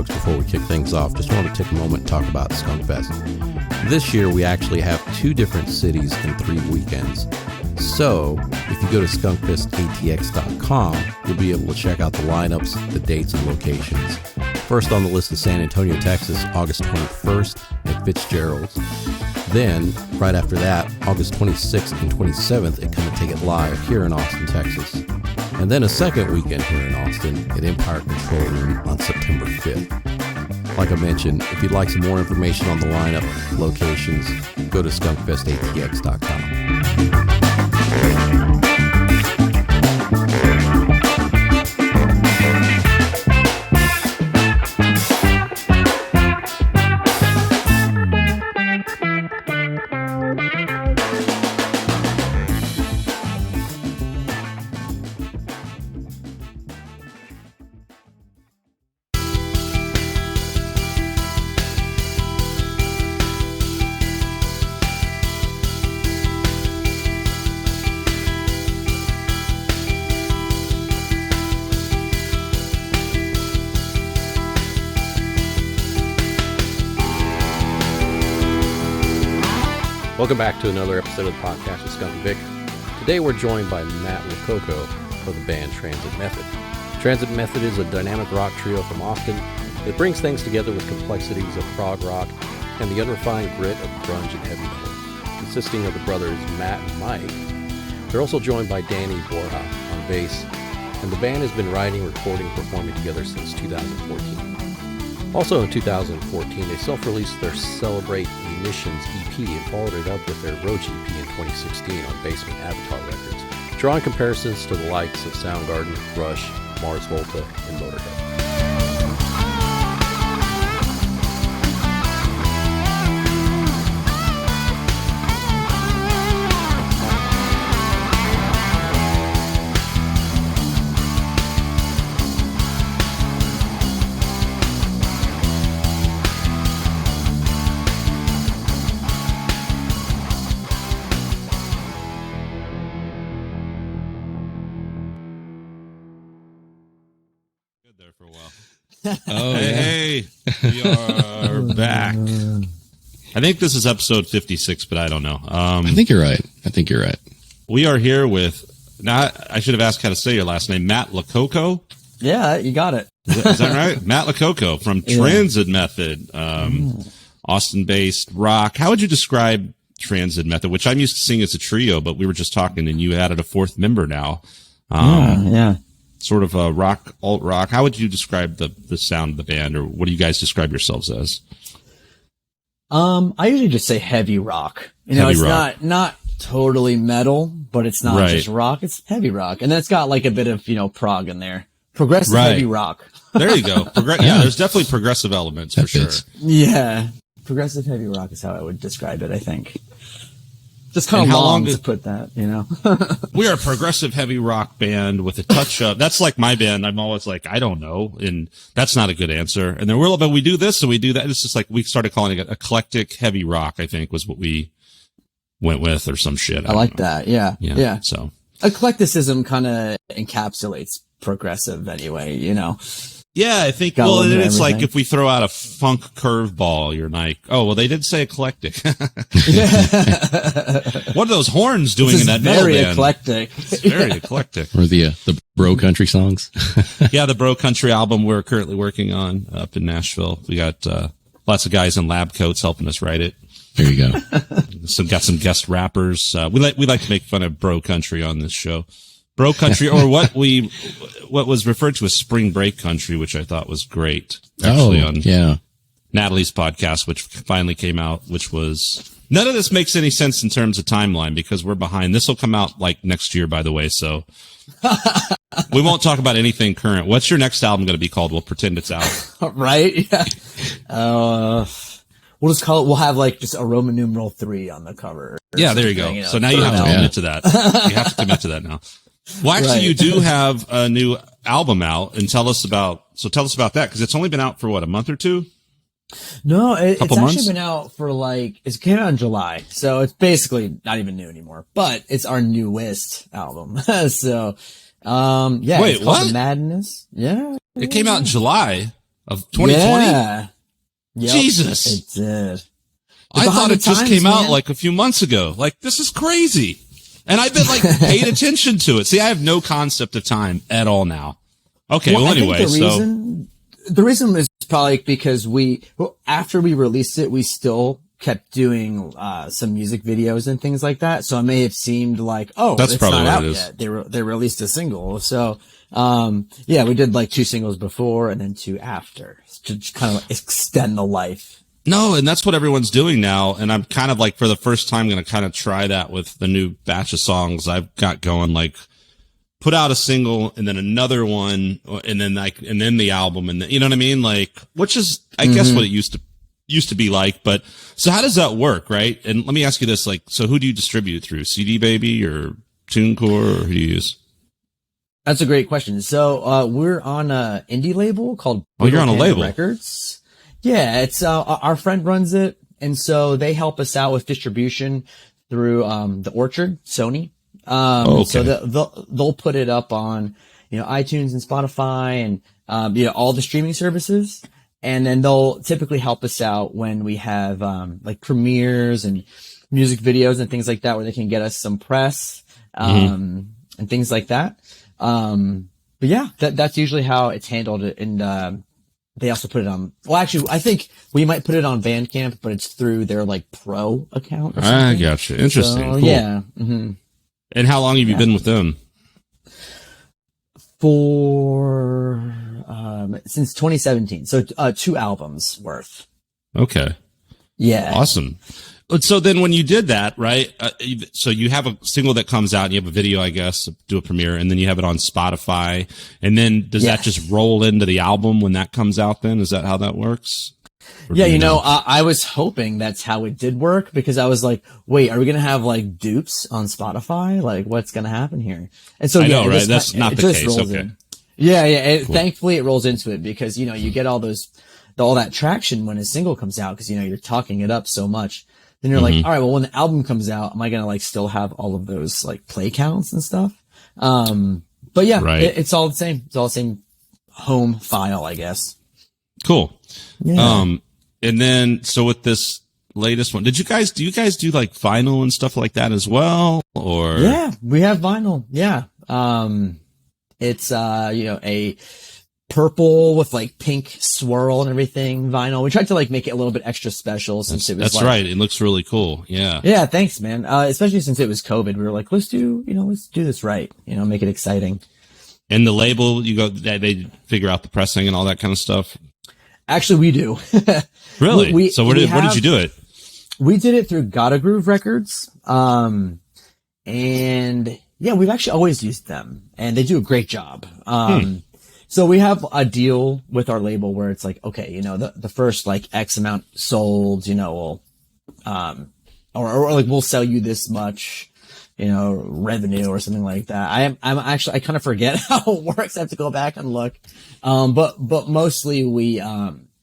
folks, before we kick things off, just want to take a moment and talk about Skunk Fest. This year, we actually have 2 different cities and 3 weekends. So, if you go to skunkfestatx.com, you'll be able to check out the lineups, the dates, and locations. First on the list is San Antonio, Texas, August 21st at Fitzgerald's. Then, right after that, August 26th and 27th at Come and Take It Live here in Austin, Texas. And then a second weekend here in Austin at Empire Control Room on September 5th. Like I mentioned, if you'd like some more information on the lineup, locations, go to skunkfestatx.com. Welcome back to another episode of the podcast with Skunk and Vic. Today we're joined by Matt LoCoco for the band Transit Method. Transit Method is a dynamic rock trio from Austin that brings things together with complexities of prog rock and the unrefined grit of grunge and heavy metal. Consisting of the brothers Matt and Mike, they're also joined by Danny Borja on bass, and the band has been writing, recording, performing together since 2014. Also in 2014, they self-released their Celebrate Mutations EP and followed it up with their Roach EP in 2016 on Basement Avatar Records, drawing comparisons to the likes of Soundgarden, Rush, Mars Volta, and Motorhead. Oh, hey, we are back. I think this is episode 56, but I don't know. I think you're right. We are here with, I should have asked how to say your last name, Matt LoCoco. Yeah, you got it. Is that right? Matt LoCoco from Transit Method, Austin-based rock. How would you describe Transit Method, which I'm used to seeing as a trio, but we were just talking and you added a 4th member now. Yeah. Sort of a rock, alt rock. How would you describe the sound of the band, or what do you guys describe yourselves as? I usually just say heavy rock. It's not totally metal, but it's not just rock. It's heavy rock, and then it's got like a bit of prog in there. Progressive heavy rock. There you go. Yeah, there's definitely progressive elements for sure. Yeah, progressive heavy rock is how I would describe it. I think. Just kind of long to put that, We are a progressive heavy rock band with a touch of, that's like my band. I'm always like, I don't know. And that's not a good answer. And then but we do this and we do that. It's just like, we started calling it eclectic heavy rock, I think was what we went with, or some shit. I like that. Yeah. So eclecticism kind of encapsulates progressive anyway, Yeah, I think, it's like if we throw out a funk curveball, you're like, oh, well, they did say eclectic. What are those horns doing in that metal band? Very eclectic. It's very eclectic. Or the bro country songs. Yeah, the bro country album we're currently working on up in Nashville. We got lots of guys in lab coats helping us write it. There you go. Got some guest rappers. We like to make fun of bro country on this show. Bro country, or what was referred to as spring break country, which I thought was great. Actually, on Natalie's podcast, which finally came out, which was, none of this makes any sense in terms of timeline because we're behind. This will come out like next year, by the way. So we won't talk about anything current. What's your next album going to be called? We'll pretend it's out. Right. Yeah. We'll just call it, we'll have like just a Roman numeral 3 on the cover. Yeah, there you go. So now you have to commit to that. You have to commit to that now. Well, actually, you do have a new album out, and tell us about that, because it's only been out for a month or two? No, it's actually been out for it came out in July, so it's basically not even new anymore, but it's our newest album. So, Wait, it's called what? Madness. Yeah. It came out in July. of 2020? Yeah. Yep, Jesus. It did. I thought it just came out like a few months ago. Like, this is crazy. And I've been like paid attention to it. See, I have no concept of time at all now. Okay. Well, anyway, the reason is probably because after we released it, we still kept doing, some music videos and things like that. So it may have seemed like, that's probably not out yet. They released a single. So, yeah, we did like 2 singles before and then 2 after to kind of extend the life. No, and that's what everyone's doing now. And I'm kind of like, for the first time, going to kind of try that with the new batch of songs I've got going. Like, put out a single and then another one, and then the album, and you know what I mean? Like, which is, I guess, what it used to be like. But so how does that work, right? And let me ask you this: like, so who do you distribute through? CD Baby or TuneCore, or who do you use? That's a great question. So we're on an indie label called Brutal Panda label Records. Yeah, it's our friend runs it, and so they help us out with distribution through the Orchard, Sony. Okay. So they'll put it up on iTunes and Spotify and all the streaming services, and then they'll typically help us out when we have like premieres and music videos and things like that, where they can get us some press and things like that. But yeah, that's usually how it's handled. And they also put it on, well, actually, I think we might put it on Bandcamp, but it's through their like pro account. I gotcha. Interesting. So, cool. Yeah. Mm-hmm. And how long have you been with them? For, since 2017. So, 2 albums worth. Okay. Yeah. Awesome. So then when you did that, right? So you have a single that comes out and you have a video, I guess, do a premiere, and then you have it on Spotify. And then does that just roll into the album when that comes out then? Is that how that works? Yeah, I was hoping that's how it did work, because I was like, wait, are we going to have like dupes on Spotify? Like, what's going to happen here? And so, I know, right? That's not the case. Okay. Yeah. Cool. Thankfully it rolls into it, because, you get all that traction when a single comes out, because, you're talking it up so much. Then you're like, all right, well, when the album comes out, am I going to like still have all of those like play counts and stuff? But yeah, it's all the same. It's all the same home file, I guess. Cool. Yeah. And then, so with this latest one, do you guys do like vinyl and stuff like that as well? Or? Yeah, we have vinyl. Yeah. It's, a purple with like pink swirl and everything vinyl. We tried to like make it a little bit extra special since it was that's right. It looks really cool. Yeah. Yeah. Thanks, man. Especially since it was COVID, we were like, let's do this right. Make it exciting. And the label, they figure out the pressing and all that kind of stuff. Actually, we do. Really? So where did you do it? We did it through Gotta Groove Records. And yeah, we've actually always used them, and they do a great job. So we have a deal with our label where it's like, okay, the first like X amount sold, we'll, or like we'll sell you this much, revenue or something like that. I kind of forget how it works. I have to go back and look. But mostly we,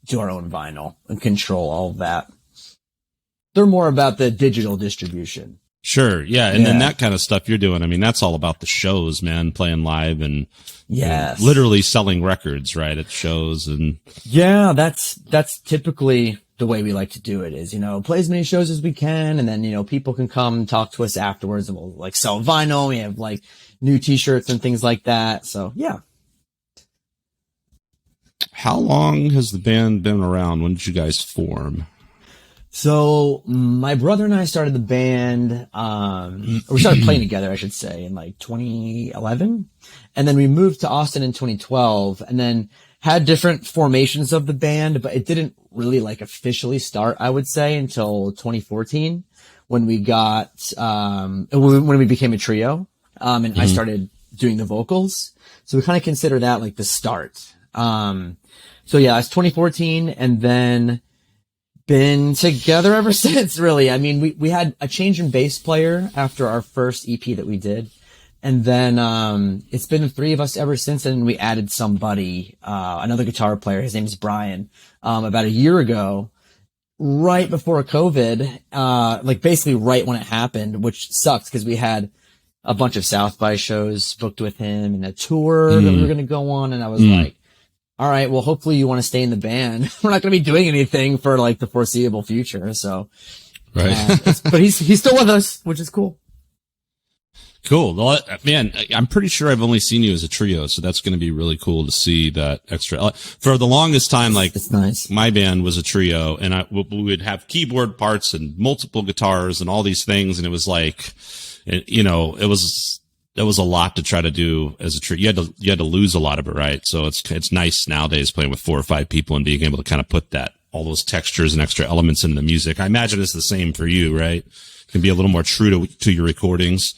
do our own vinyl and control all of that. They're more about the digital distribution. Sure. Yeah. And then that kind of stuff you're doing. I mean, that's all about the shows, man, playing live and literally selling records, right, at shows. And yeah, that's typically the way we like to do it is, play as many shows as we can. And then, people can come talk to us afterwards, and we'll like sell vinyl. We have like new t-shirts and things like that. So yeah. How long has the band been around? When did you guys form? So my brother and I started the band, we started playing together, I should say, in like 2011. And then we moved to Austin in 2012, and then had different formations of the band, but it didn't really like officially start, I would say, until 2014 when we got, when we became a trio. And I started doing the vocals. So we kind of consider that like the start. So yeah, it's 2014, and then been together ever since, really. I mean, we had a change in bass player after our first EP that we did. And then, it's been the 3 of us ever since. And we added somebody, another guitar player. His name is Brian, about a year ago, right before COVID, like basically right when it happened, which sucks because we had a bunch of South by shows booked with him and a tour that we were going to go on. And I was like, all right, well, hopefully you want to stay in the band. We're not going to be doing anything for like the foreseeable future. So, Right. but he's still with us, which is cool. Cool. Well, man, I'm pretty sure I've only seen you as a trio, so that's going to be really cool to see that extra. For the longest time, like, it's nice. My band was a trio, and we would have keyboard parts and multiple guitars and all these things, and it was like, you know, it was a lot to try to do as a trio. You had to lose a lot of it, right? So it's nice nowadays playing with 4 or 5 people and being able to kind of put all those textures and extra elements into the music. I imagine it's the same for you, right? You can be a little more true to your recordings.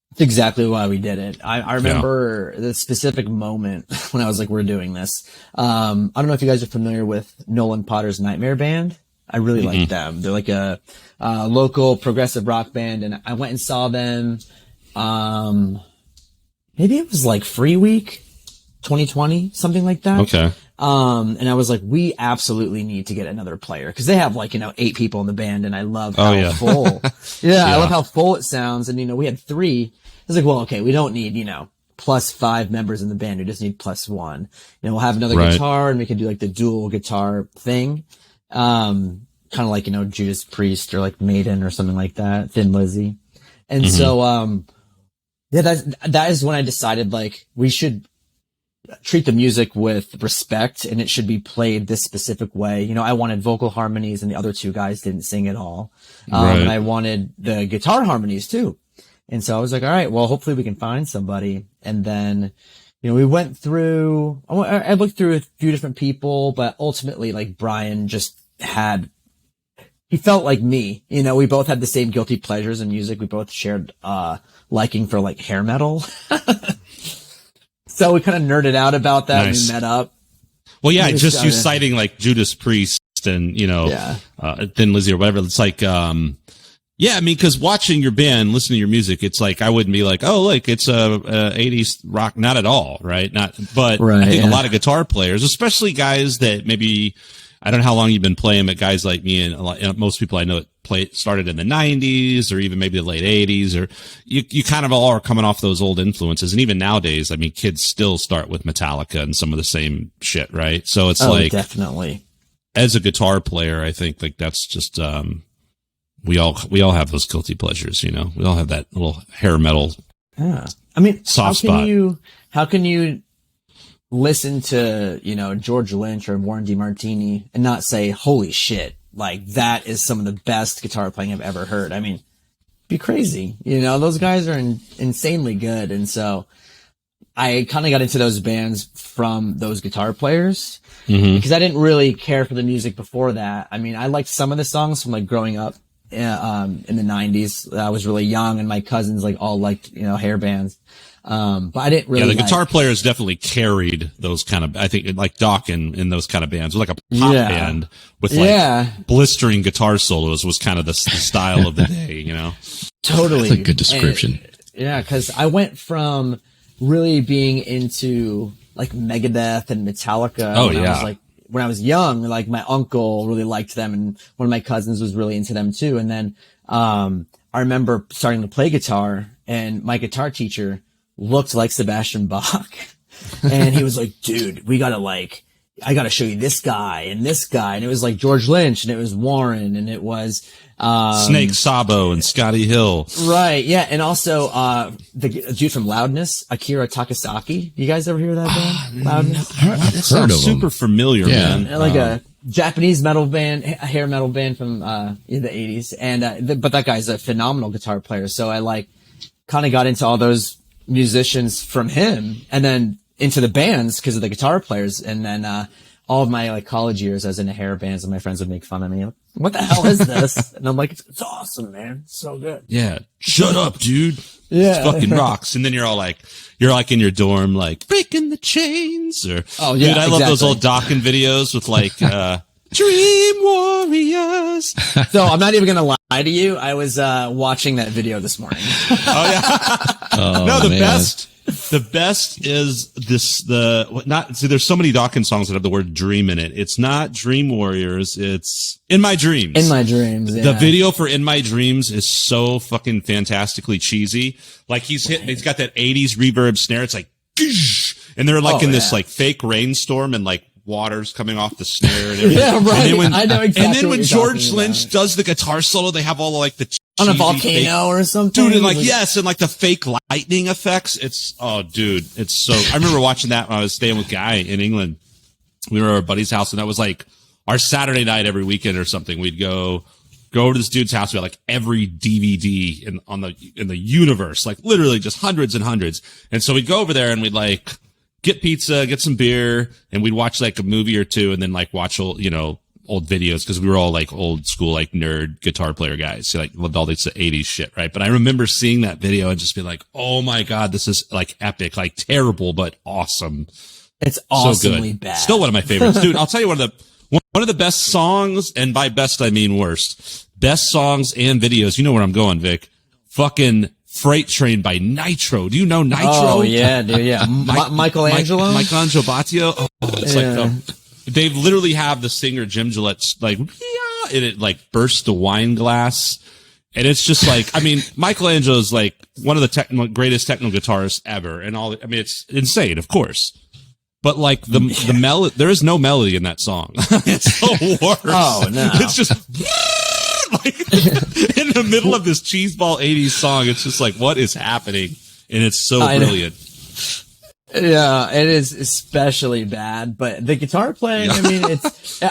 That's exactly why we did it. I remember the specific moment when I was like, we're doing this. I don't know if you guys are familiar with Nolan Potter's Nightmare Band. I really like them. They're like a local progressive rock band, and I went and saw them. Maybe it was like Free Week 2020, something like that. Okay. And I was like, we absolutely need to get another player, because they have like, 8 people in the band, and I love how full. Yeah, I love how full it sounds. And, we had 3. I was like, well, okay, we don't need, plus 5 members in the band. We just need plus 1. We'll have another guitar, and we can do like the dual guitar thing. Kind of like, Judas Priest or like Maiden or something like that, Thin Lizzy. And so, that is when I decided like we should treat the music with respect, and it should be played this specific way. I wanted vocal harmonies, and the other 2 guys didn't sing at all. And I wanted the guitar harmonies too. And so I was like, all right, well, hopefully we can find somebody. And then, we went through, I looked through a few different people, but ultimately like Brian he felt like me. We both had the same guilty pleasures in music. We both shared, liking for like hair metal. So we kind of nerded out about that. Nice. And we met up. Well, yeah, just you citing like Judas Priest and, Thin Lizzy or whatever. It's like, yeah, I mean, because watching your band, listening to your music, it's like I wouldn't be like, oh, look, it's a 80s rock. Not at all, right? But I think a lot of guitar players, especially guys that maybe, I don't know how long you've been playing, but guys like me and most people I know started in the 90s or even maybe the late 80s, or you kind of all are coming off those old influences. And even nowadays, I mean, kids still start with Metallica and some of the same shit, right? So it's definitely. As a guitar player, I think like that's just we all have those guilty pleasures, we all have that little hair metal. Yeah. I mean, soft spot. How can you listen to, George Lynch or Warren DeMartini and not say, holy shit, like that is some of the best guitar playing I've ever heard? I mean, be crazy. Those guys are insanely good. And so I kind of got into those bands from those guitar players because I didn't really care for the music before that. I mean, I liked some of the songs from like growing up in the 90s. I was really young, and my cousins like all liked, hair bands. But I didn't really. Yeah, the guitar players definitely carried those kind of, I think like Doc in those kind of bands, like a pop band with like blistering guitar solos was kind of the style of the day, Totally. That's a good description. And, cause I went from really being into like Megadeth and Metallica. When I was young, like my uncle really liked them, and one of my cousins was really into them too. And then, I remember starting to play guitar, and my guitar teacher looked like Sebastian Bach. And he was like, dude, I gotta show you this guy and this guy. And it was like George Lynch, and it was Warren, and it was, Snake Sabo and Scotty Hill. Right. Yeah. And also, the dude from Loudness, Akira Takasaki. You guys ever hear that band? Loudness? That sounds super familiar, man. Like a Japanese metal band, a hair metal band from, the 80s. And, but that guy's a phenomenal guitar player. So I kind of got into all those musicians from him, and then into the bands because of the guitar players. And then, all of my college years I was in a hair bands, and my friends would make fun of me. Like, what the hell is this? And I'm like, it's awesome, man. It's so good. Yeah. Shut up, dude. Yeah. It fucking rocks. And then you're in your dorm, like breaking the chains, or, dude, I love those old Dokken videos with Dream Warriors. So I'm not even going to lie to you. I was, watching that video this morning. The best is there's so many Dokken songs that have the word dream in it. It's not Dream Warriors. It's In My Dreams. In My Dreams. Yeah. The video for In My Dreams is so fucking fantastically cheesy. Like he's got that 80s reverb snare. It's like, And they're like in this like fake rainstorm and like water's coming off the snare and everything. Yeah, right. I know exactly. And then when George Lynch does the guitar solo, they have all like the on a volcano or something. Dude, and like, yes, and like the fake lightning effects. It's, oh, dude, it's so, I remember watching that when I was staying with Guy in England. We were at our buddy's house, and that was like our Saturday night every weekend or something. We'd go over to this dude's house. We had like every DVD in the universe, like literally just hundreds and hundreds. And so we'd go over there and we'd like get pizza, get some beer, and we'd watch like a movie or two, and then like watch old videos, because we were all like old school, like nerd guitar player guys. So like loved all this 80s shit, right? But I remember seeing that video and just being like, oh my God, this is like epic, like terrible, but awesome. It's awesomely so good. Bad. Still one of my favorites. Dude, I'll tell you one of the best songs, and by best I mean worst. Best songs and videos. You know where I'm going, Vic. Fucking Freight Train by Nitro. Do you know Nitro? Oh yeah, dude, yeah. Michelangelo Battio. Oh, it's like they literally have the singer Jim Gillette's like, yeah, and it like bursts the wine glass. And it's just like, I mean, Michelangelo is like one of the greatest techno guitarists ever, and all. I mean, it's insane, of course. But like the melody, there is no melody in that song. It's the worst. Oh no! It's just like in the middle of this cheeseball 80s song. It's just like, what is happening? And it's so brilliant. Yeah, it is especially bad. But the guitar playing, I mean,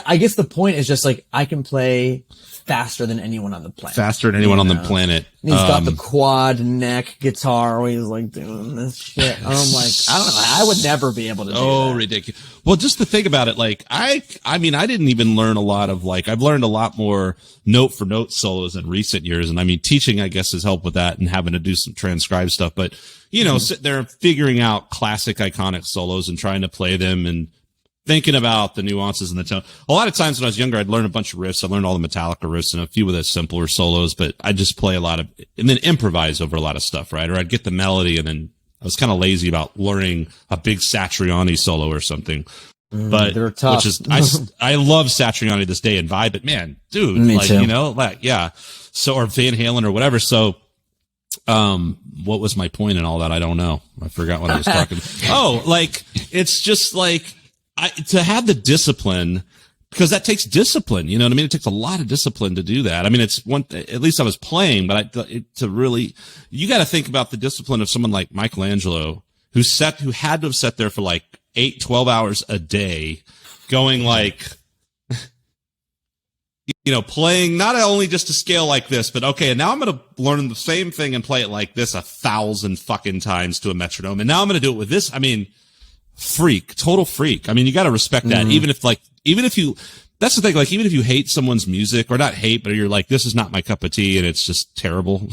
I guess the point is just like I can play faster than anyone on the planet. Faster than anyone on the planet. And he's got the quad neck guitar where he's like doing this shit. And I'm like, I don't know. I would never be able to do that. Oh, ridiculous. Well, just to think about it, like, I mean, I didn't even learn a lot of like, I've learned a lot more note for note solos in recent years. And I mean, teaching, I guess, has helped with that and having to do some transcribe stuff. But, you know, sit there figuring out classic iconic solos and trying to play them and thinking about the nuances and the tone. A lot of times when I was younger, I'd learn a bunch of riffs. I learned all the Metallica riffs and a few of the simpler solos, but I just play a lot of, and then improvise over a lot of stuff, right? Or I'd get the melody, and then I was kind of lazy about learning a big Satriani solo or something. But they're tough. Which is, I love Satriani this day and vibe, but man, dude, Me like, too. you know, like, yeah. So, or Van Halen or whatever. So, what was my point in all that? I don't know. I forgot what I was talking about. Oh, like, it's just like, to have the discipline, because that takes discipline, you know what I mean? It takes a lot of discipline to do that. I mean, it's one, at least I was playing, but to really, you got to think about the discipline of someone like Michelangelo, who had to have sat there for like 12 hours a day, going like, you know, playing not only just to scale like this, but okay, and now I'm going to learn the same thing and play it like this 1,000 fucking times to a metronome. And now I'm going to do it with this. I mean, total freak. I mean, you got to respect that. Even if you, that's the thing, like, even if you hate someone's music, or not hate, but you're like, this is not my cup of tea and it's just terrible.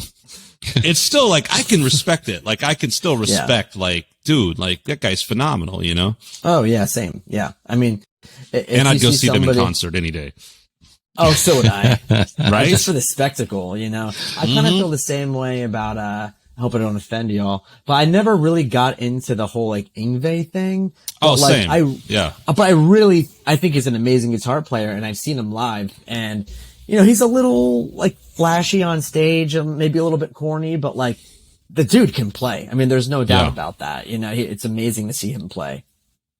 It's still like, I can respect it. Like, I can still respect, like, dude, like, that guy's phenomenal, you know? Oh yeah, same. Yeah. I mean, and I'd go see them in concert any day. Oh, so would I. Right? Just for the spectacle, you know? I kind of feel the same way about, I hope I don't offend y'all, but I never really got into the whole like Yngwie thing. Oh, like, same. But I think he's an amazing guitar player, and I've seen him live, and you know, he's a little like flashy on stage, maybe a little bit corny, but like the dude can play. I mean, there's no doubt about that. You know, it's amazing to see him play.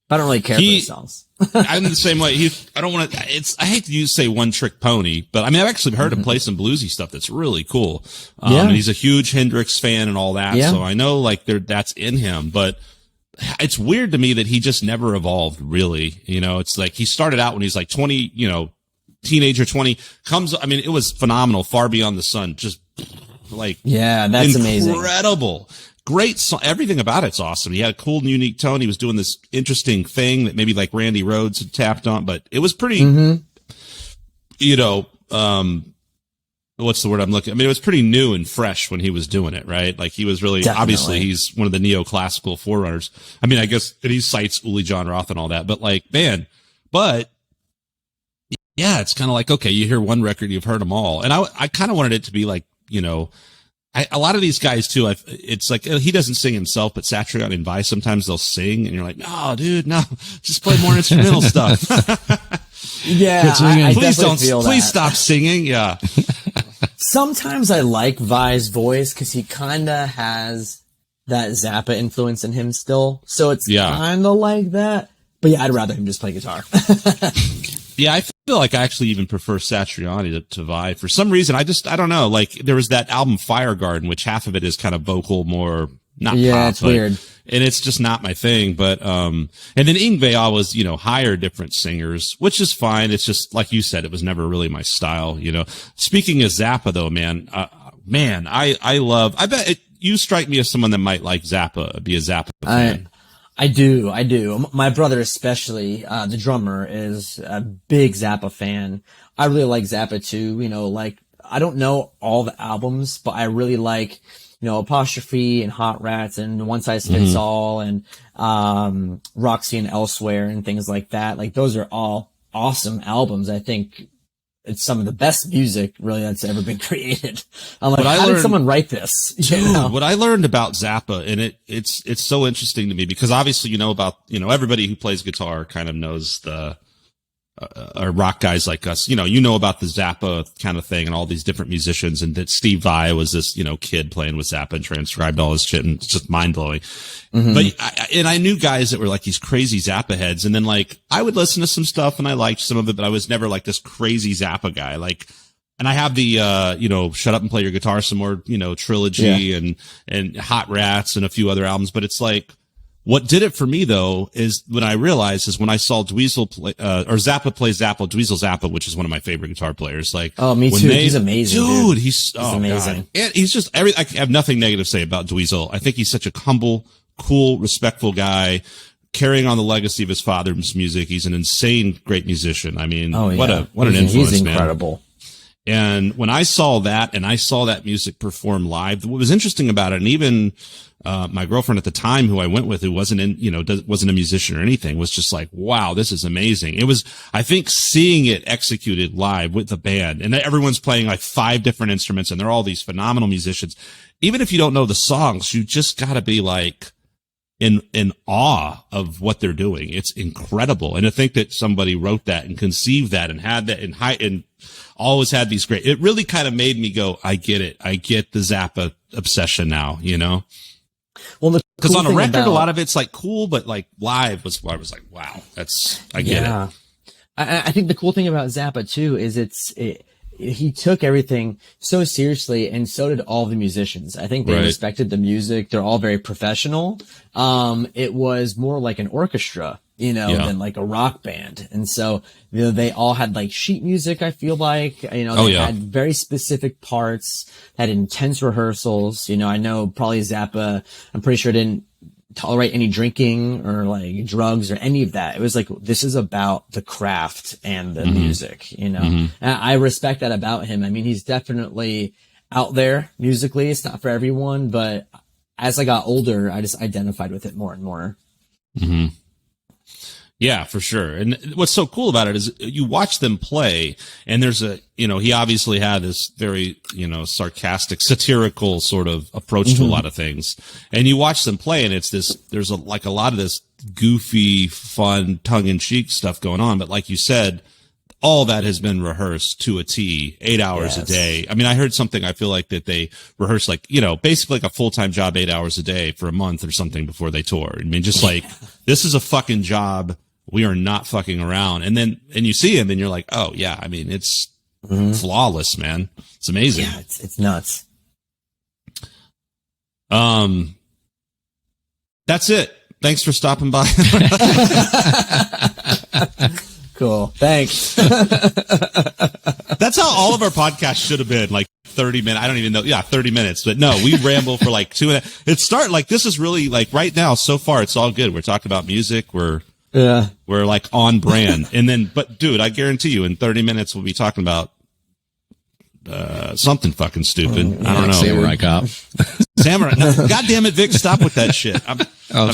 But I don't really care for his songs. I'm the same way. I hate to say one trick pony, but I mean, I've actually heard him play some bluesy stuff that's really cool. And he's a huge Hendrix fan and all that. Yeah. So I know like that's in him, but it's weird to me that he just never evolved really. You know, it's like he started out when he's like 20, you know, teenager 20 I mean, it was phenomenal. Far Beyond the Sun. Just like, that's amazing. Incredible. Great song. Everything about it's awesome. He had a cool and unique tone. He was doing this interesting thing that maybe like Randy Rhoads had tapped on, but it was pretty, you know, what's the word I'm looking? I mean, it was pretty new and fresh when he was doing it, right? Like he was really, obviously he's one of the neoclassical forerunners. I mean, I guess and he cites Uli John Roth and all that, but like, man, yeah, it's kind of like, okay, you hear one record, you've heard them all. And I kind of wanted it to be like, you know, a lot of these guys too, it's like, he doesn't sing himself, but Satriani and Vi, sometimes they'll sing and you're like, no, dude, no, just play more instrumental stuff. Yeah. Please stop singing. Yeah. Sometimes I like Vi's voice because he kind of has that Zappa influence in him still. So it's Yeah. kind of like that. But yeah, I'd rather him just play guitar. Yeah, I feel like I actually even prefer Satriani to Vai. For some reason, I don't know. Like, there was that album Fire Garden, which half of it is kind of vocal, more, not Yeah, pop, it's weird. And it's just not my thing. But, and then Yngwie always, hire different singers, which is fine. It's just, like you said, it was never really my style, Speaking of Zappa, though, man, I bet you strike me as someone that might like Zappa, be a Zappa fan. I do. My brother especially, the drummer, is a big Zappa fan. I really like Zappa too, I don't know all the albums, but I really like, Apostrophe and Hot Rats and One Size Fits All and, Roxy and Elsewhere and things like that. Like, those are all awesome albums. I think it's some of the best music really that's ever been created. I'm like, how did someone write this? Dude, what I learned about Zappa, and it's so interesting to me because obviously everybody who plays guitar kind of knows or rock guys like us, about the Zappa kind of thing and all these different musicians, and that Steve Vai was this, kid playing with Zappa and transcribed all his shit, and it's just mind blowing. But I knew guys that were like these crazy Zappa heads, and then like I would listen to some stuff and I liked some of it, but I was never like this crazy Zappa guy. Like, and I have the Shut Up and Play Your Guitar Some More, trilogy and Hot Rats and a few other albums, but it's like, what did it for me though is when I saw Dweezil play, or Zappa play Dweezil Zappa, which is one of my favorite guitar players. Like, oh, me too. He's amazing, dude. He's amazing. God. And he's just I have nothing negative to say about Dweezil. I think he's such a humble, cool, respectful guy, carrying on the legacy of his father's music. He's an insane, great musician. I mean, what an influence, he's incredible. Man. And when I saw that, and I saw that music perform live, what was interesting about it, and even my girlfriend at the time, who I went with, who wasn't wasn't a musician or anything, was just like, wow, this is amazing. It was, I think, seeing it executed live with the band, and everyone's playing like 5 different instruments, and they're all these phenomenal musicians. Even if you don't know the songs, you just gotta be like in awe of what they're doing. It's incredible. And to think that somebody wrote that and conceived that and had that and always had these great, it really kind of made me go, I get it. I get the Zappa obsession now, Well, because on a record, a lot of it's like cool, but like live was where I was like, wow, I get it. I think the cool thing about Zappa too is he took everything so seriously, and so did all the musicians. I think they respected the music. They're all very professional. It was more like an orchestra, than like a rock band. And so, they all had like sheet music, I feel like, they had very specific parts, had intense rehearsals. I know probably Zappa, I'm pretty sure didn't tolerate any drinking or like drugs or any of that. It was like, this is about the craft and the music, And I respect that about him. I mean, he's definitely out there musically. It's not for everyone, but as I got older, I just identified with it more and more. Mm-hmm. Yeah, for sure. And what's so cool about it is you watch them play, and there's he obviously had this very, sarcastic, satirical sort of approach to a lot of things. And you watch them play, and there's a lot of this goofy, fun, tongue-in-cheek stuff going on. But like you said, all that has been rehearsed to a T, 8 hours a day. I mean, I heard something, I feel like that they rehearse like, basically like a full-time job, 8 hours a day for a month or something before they tour. I mean, just like, this is a fucking job. We are not fucking around. And you see him and you're like, oh yeah, I mean, it's flawless, man. It's amazing. Yeah, it's nuts. That's it. Thanks for stopping by. Cool. Thanks. That's how all of our podcasts should have been, like 30 minutes. I don't even know. Yeah, 30 minutes. But no, we ramble for like 2 minutes. This is really like right now, so far, it's all good. We're talking about music. We're like on brand. But dude, I guarantee you in 30 minutes, we'll be talking about, something fucking stupid. I don't know. Samurai Cop. Samurai. No, God damn it, Vic, stop with that shit. I've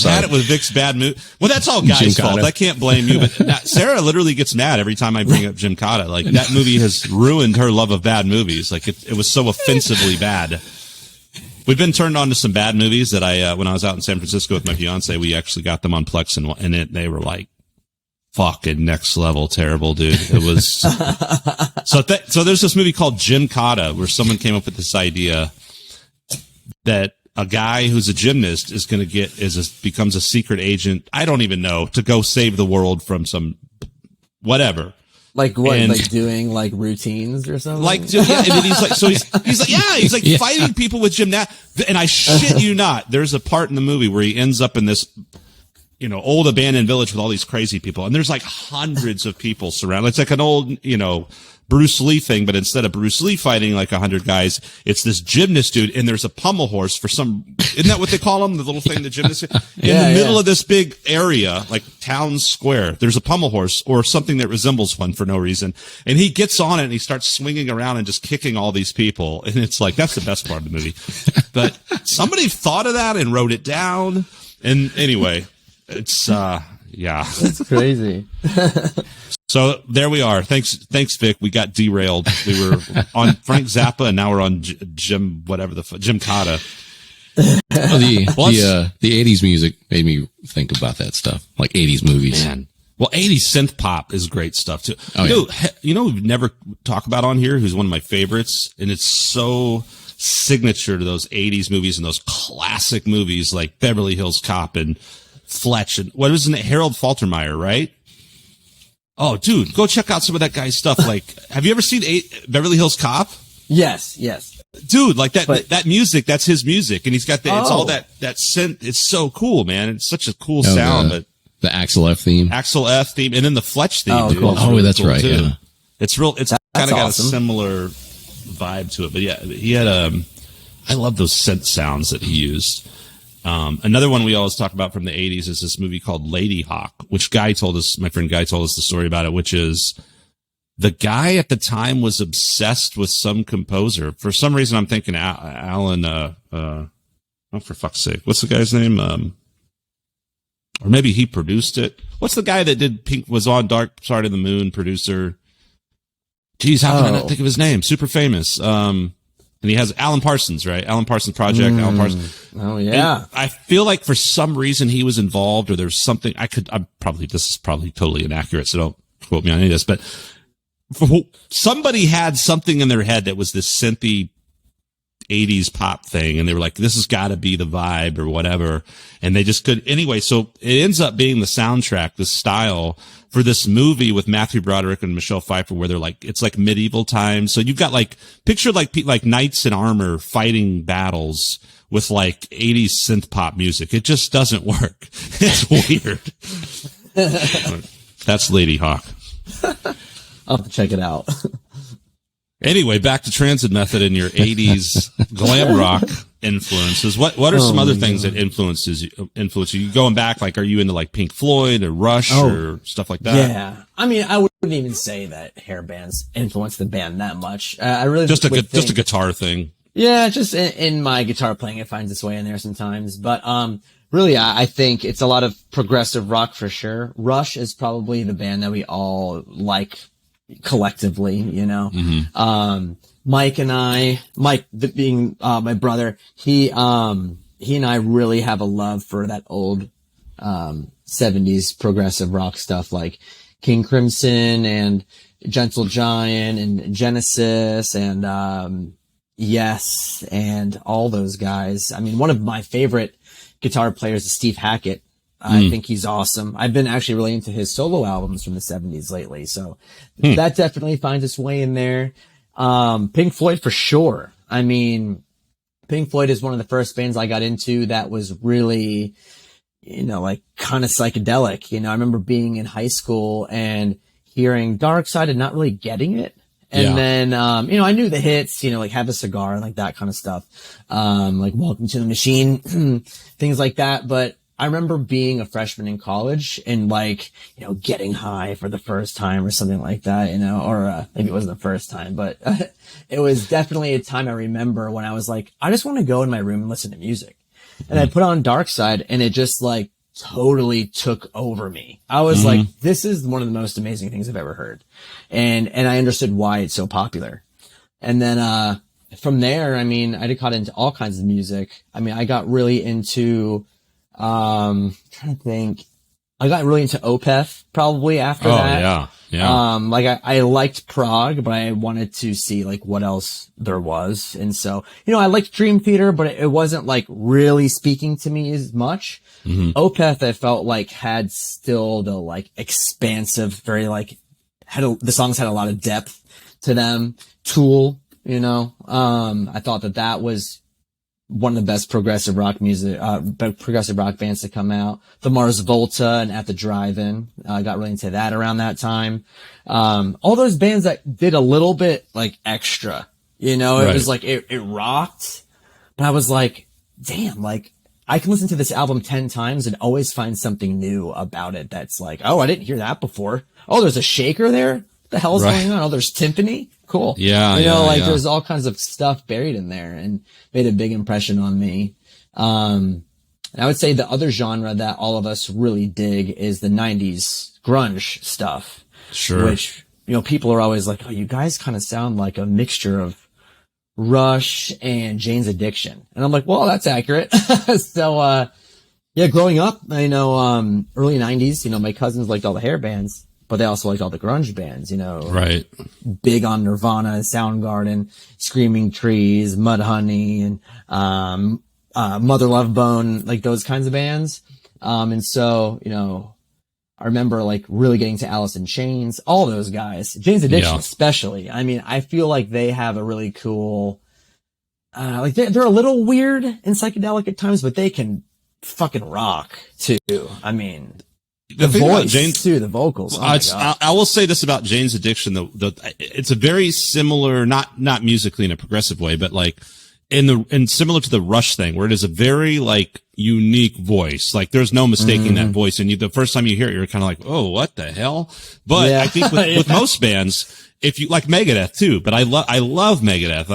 had it with Vic's bad movie. Well, that's all guys' fault. I can't blame you, but Sarah literally gets mad every time I bring up Jim Cotta. Like, that movie has ruined her love of bad movies. Like, it was so offensively bad. We've been turned on to some bad movies that when I was out in San Francisco with my fiance, we actually got them on Plex, and they were like, fucking next level terrible, dude. It was so there's this movie called Jim Cotta, where someone came up with this idea that a guy who's a gymnast is going to becomes a secret agent. I don't even know, to go save the world from some whatever. Like what? Like doing like routines or something? Like, yeah, and then he's like fighting people with gymnastics. And I shit you not, there's a part in the movie where he ends up in this, old abandoned village with all these crazy people. And there's like hundreds of people surrounded. It's like an old, Bruce Lee thing, but instead of Bruce Lee fighting like 100 guys, it's this gymnast dude, and there's a pommel horse isn't that what they call him? The little thing, the gymnast? In the middle of this big area, like town square, there's a pommel horse or something that resembles one for no reason. And he gets on it and he starts swinging around and just kicking all these people. And it's like, that's the best part of the movie. But somebody thought of that and wrote it down. And anyway, it's, yeah. That's crazy. So there we are. Thanks, Vic. We got derailed. We were on Frank Zappa, and now we're on Jim Cotta. The 80s music made me think about that stuff, like 80s movies. Man. Well, 80s synth pop is great stuff too. Oh, We've never talked about on here, who's one of my favorites, and it's so signature to those 80s movies and those classic movies like Beverly Hills Cop and Fletch, and what wasn't it, Harold Faltermeyer, right? Oh, dude, go check out some of that guy's stuff. Like, have you ever seen Beverly Hills Cop? Yes. Dude, like that music, that's his music. And he's got it's all that synth. It's so cool, man. It's such a cool sound. The Axel F theme. And then the Fletch theme, dude. Cool. Really that's cool right. Too. Yeah. It's kind of got a similar vibe to it. But yeah, he had I love those synth sounds that he used. Another one we always talk about from the 80s is this movie called Lady Hawk, which my friend Guy told us the story about it, which is the guy at the time was obsessed with some composer. For some reason, I'm thinking Alan, oh, for fuck's sake, what's the guy's name? Or maybe he produced it. What's the guy that did was on Dark Side of the Moon, producer? Geez, how can I not think of his name? Super famous. And he has Alan Parsons, right? Alan Parsons Project, Alan Parsons. Oh, yeah. And I feel like for some reason he was involved, or there's something this is probably totally inaccurate, so don't quote me on any of this, but somebody had something in their head that was this synthy 80s pop thing, and they were like, this has got to be the vibe or whatever. And they just could. Anyway, so it ends up being the soundtrack, the style for this movie with Matthew Broderick and Michelle Pfeiffer, where they're like, it's like medieval times. So you've got picture like knights in armor fighting battles with like 80s synth pop music. It just doesn't work. It's weird. That's Lady Hawk. I'll have to check it out. Anyway, back to Transit Method and your 80s glam rock influences. What are some other things that influence you? Going back, like, are you into like Pink Floyd or Rush or stuff like that? Yeah. I mean, I wouldn't even say that hair bands influenced the band that much. I really just a guitar thing. Yeah, just in my guitar playing, it finds its way in there sometimes. But really, I think it's a lot of progressive rock for sure. Rush is probably the band that we all like collectively, Mike being my brother, he and I really have a love for that old 70s progressive rock stuff like King Crimson and Gentle Giant and Genesis and Yes and all those guys. I mean, one of my favorite guitar players is Steve Hackett. I think he's awesome. I've been actually really into his solo albums from the 70s lately. So that definitely finds its way in there. Pink Floyd for sure. I mean, Pink Floyd is one of the first bands I got into that was really, like kind of psychedelic. I remember being in high school and hearing Dark Side and not really getting it. And then, I knew the hits, like Have a Cigar and like that kind of stuff. Like Welcome to the Machine, things like that. But I remember being a freshman in college and like, getting high for the first time or something like that, or maybe it wasn't the first time, but it was definitely a time I remember when I was like, I just want to go in my room and listen to music. And I put on Dark Side and it just like totally took over me. I was like, this is one of the most amazing things I've ever heard. And I understood why it's so popular. And then, from there, I mean, I got into all kinds of music. I mean, I got really into, trying to think. I got really into Opeth probably after that. Yeah. Yeah. Like I liked prog, but I wanted to see like what else there was. And so, I liked Dream Theater, but it wasn't like really speaking to me as much. Mm-hmm. Opeth, I felt like had still the like expansive, very like the songs had a lot of depth to them. Tool, I thought that was one of the best progressive rock bands to come out. The Mars Volta and At the Drive-In. I got really into that around that time. All those bands that did a little bit like extra, it was like, it rocked, but I was like, damn, like I can listen to this album 10 times and always find something new about it. That's like, oh, I didn't hear that before. Oh, there's a shaker there. What the hell's going on? Oh, there's timpani. Cool. Yeah. There's all kinds of stuff buried in there and made a big impression on me. And I would say the other genre that all of us really dig is the 90s grunge stuff. Sure. Which, people are always like, oh, you guys kind of sound like a mixture of Rush and Jane's Addiction. And I'm like, well, that's accurate. So, growing up, I know, early 90s, my cousins liked all the hair bands. But they also liked all the grunge bands, Right. Big on Nirvana, Soundgarden, Screaming Trees, Mudhoney, and Mother Love Bone, like those kinds of bands. And so, I remember like really getting to Alice in Chains, all those guys, Jane's Addiction especially. I mean, I feel like they have a really cool, like they're a little weird and psychedelic at times, but they can fucking rock too. I mean, the voice too, the vocals. I will say this about Jane's Addiction, though. It's a very similar, not musically in a progressive way, but like and similar to the Rush thing, where it is a very like unique voice. Like there's no mistaking that voice. And the first time you hear it, you're kind of like, oh, what the hell? But I think with most bands, if you like Megadeth too, but I love Megadeth.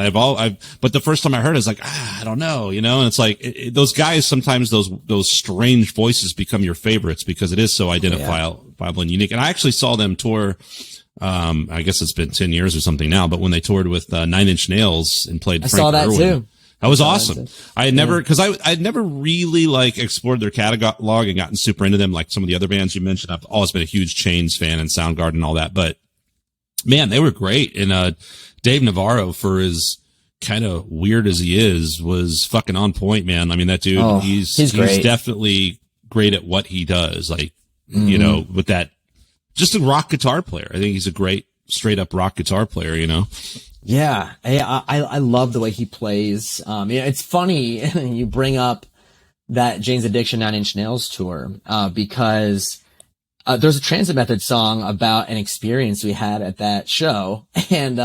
But the first time I heard it, it's like, I don't know, and it's like, those guys, sometimes those strange voices become your favorites because it is so identifiable and unique. And I actually saw them tour, I guess it's been 10 years or something now, but when they toured with, 9 Inch Nails and played Frank saw that Irwin, too. That was awesome. I had never, cause I'd never really like explored their catalog and gotten super into them like some of the other bands you mentioned. I've always been a huge Chains fan and Soundgarden and all that, but man, they were great. And, Dave Navarro, for as kind of weird as he is, was fucking on point, man. I mean, that dude, he's definitely great at what he does. Like, with that, just a rock guitar player. I think he's a great straight up rock guitar player, Yeah. I love the way he plays. It's funny you bring up that Jane's Addiction 9 Inch Nails tour, because there's a Transit Method song about an experience we had at that show. And,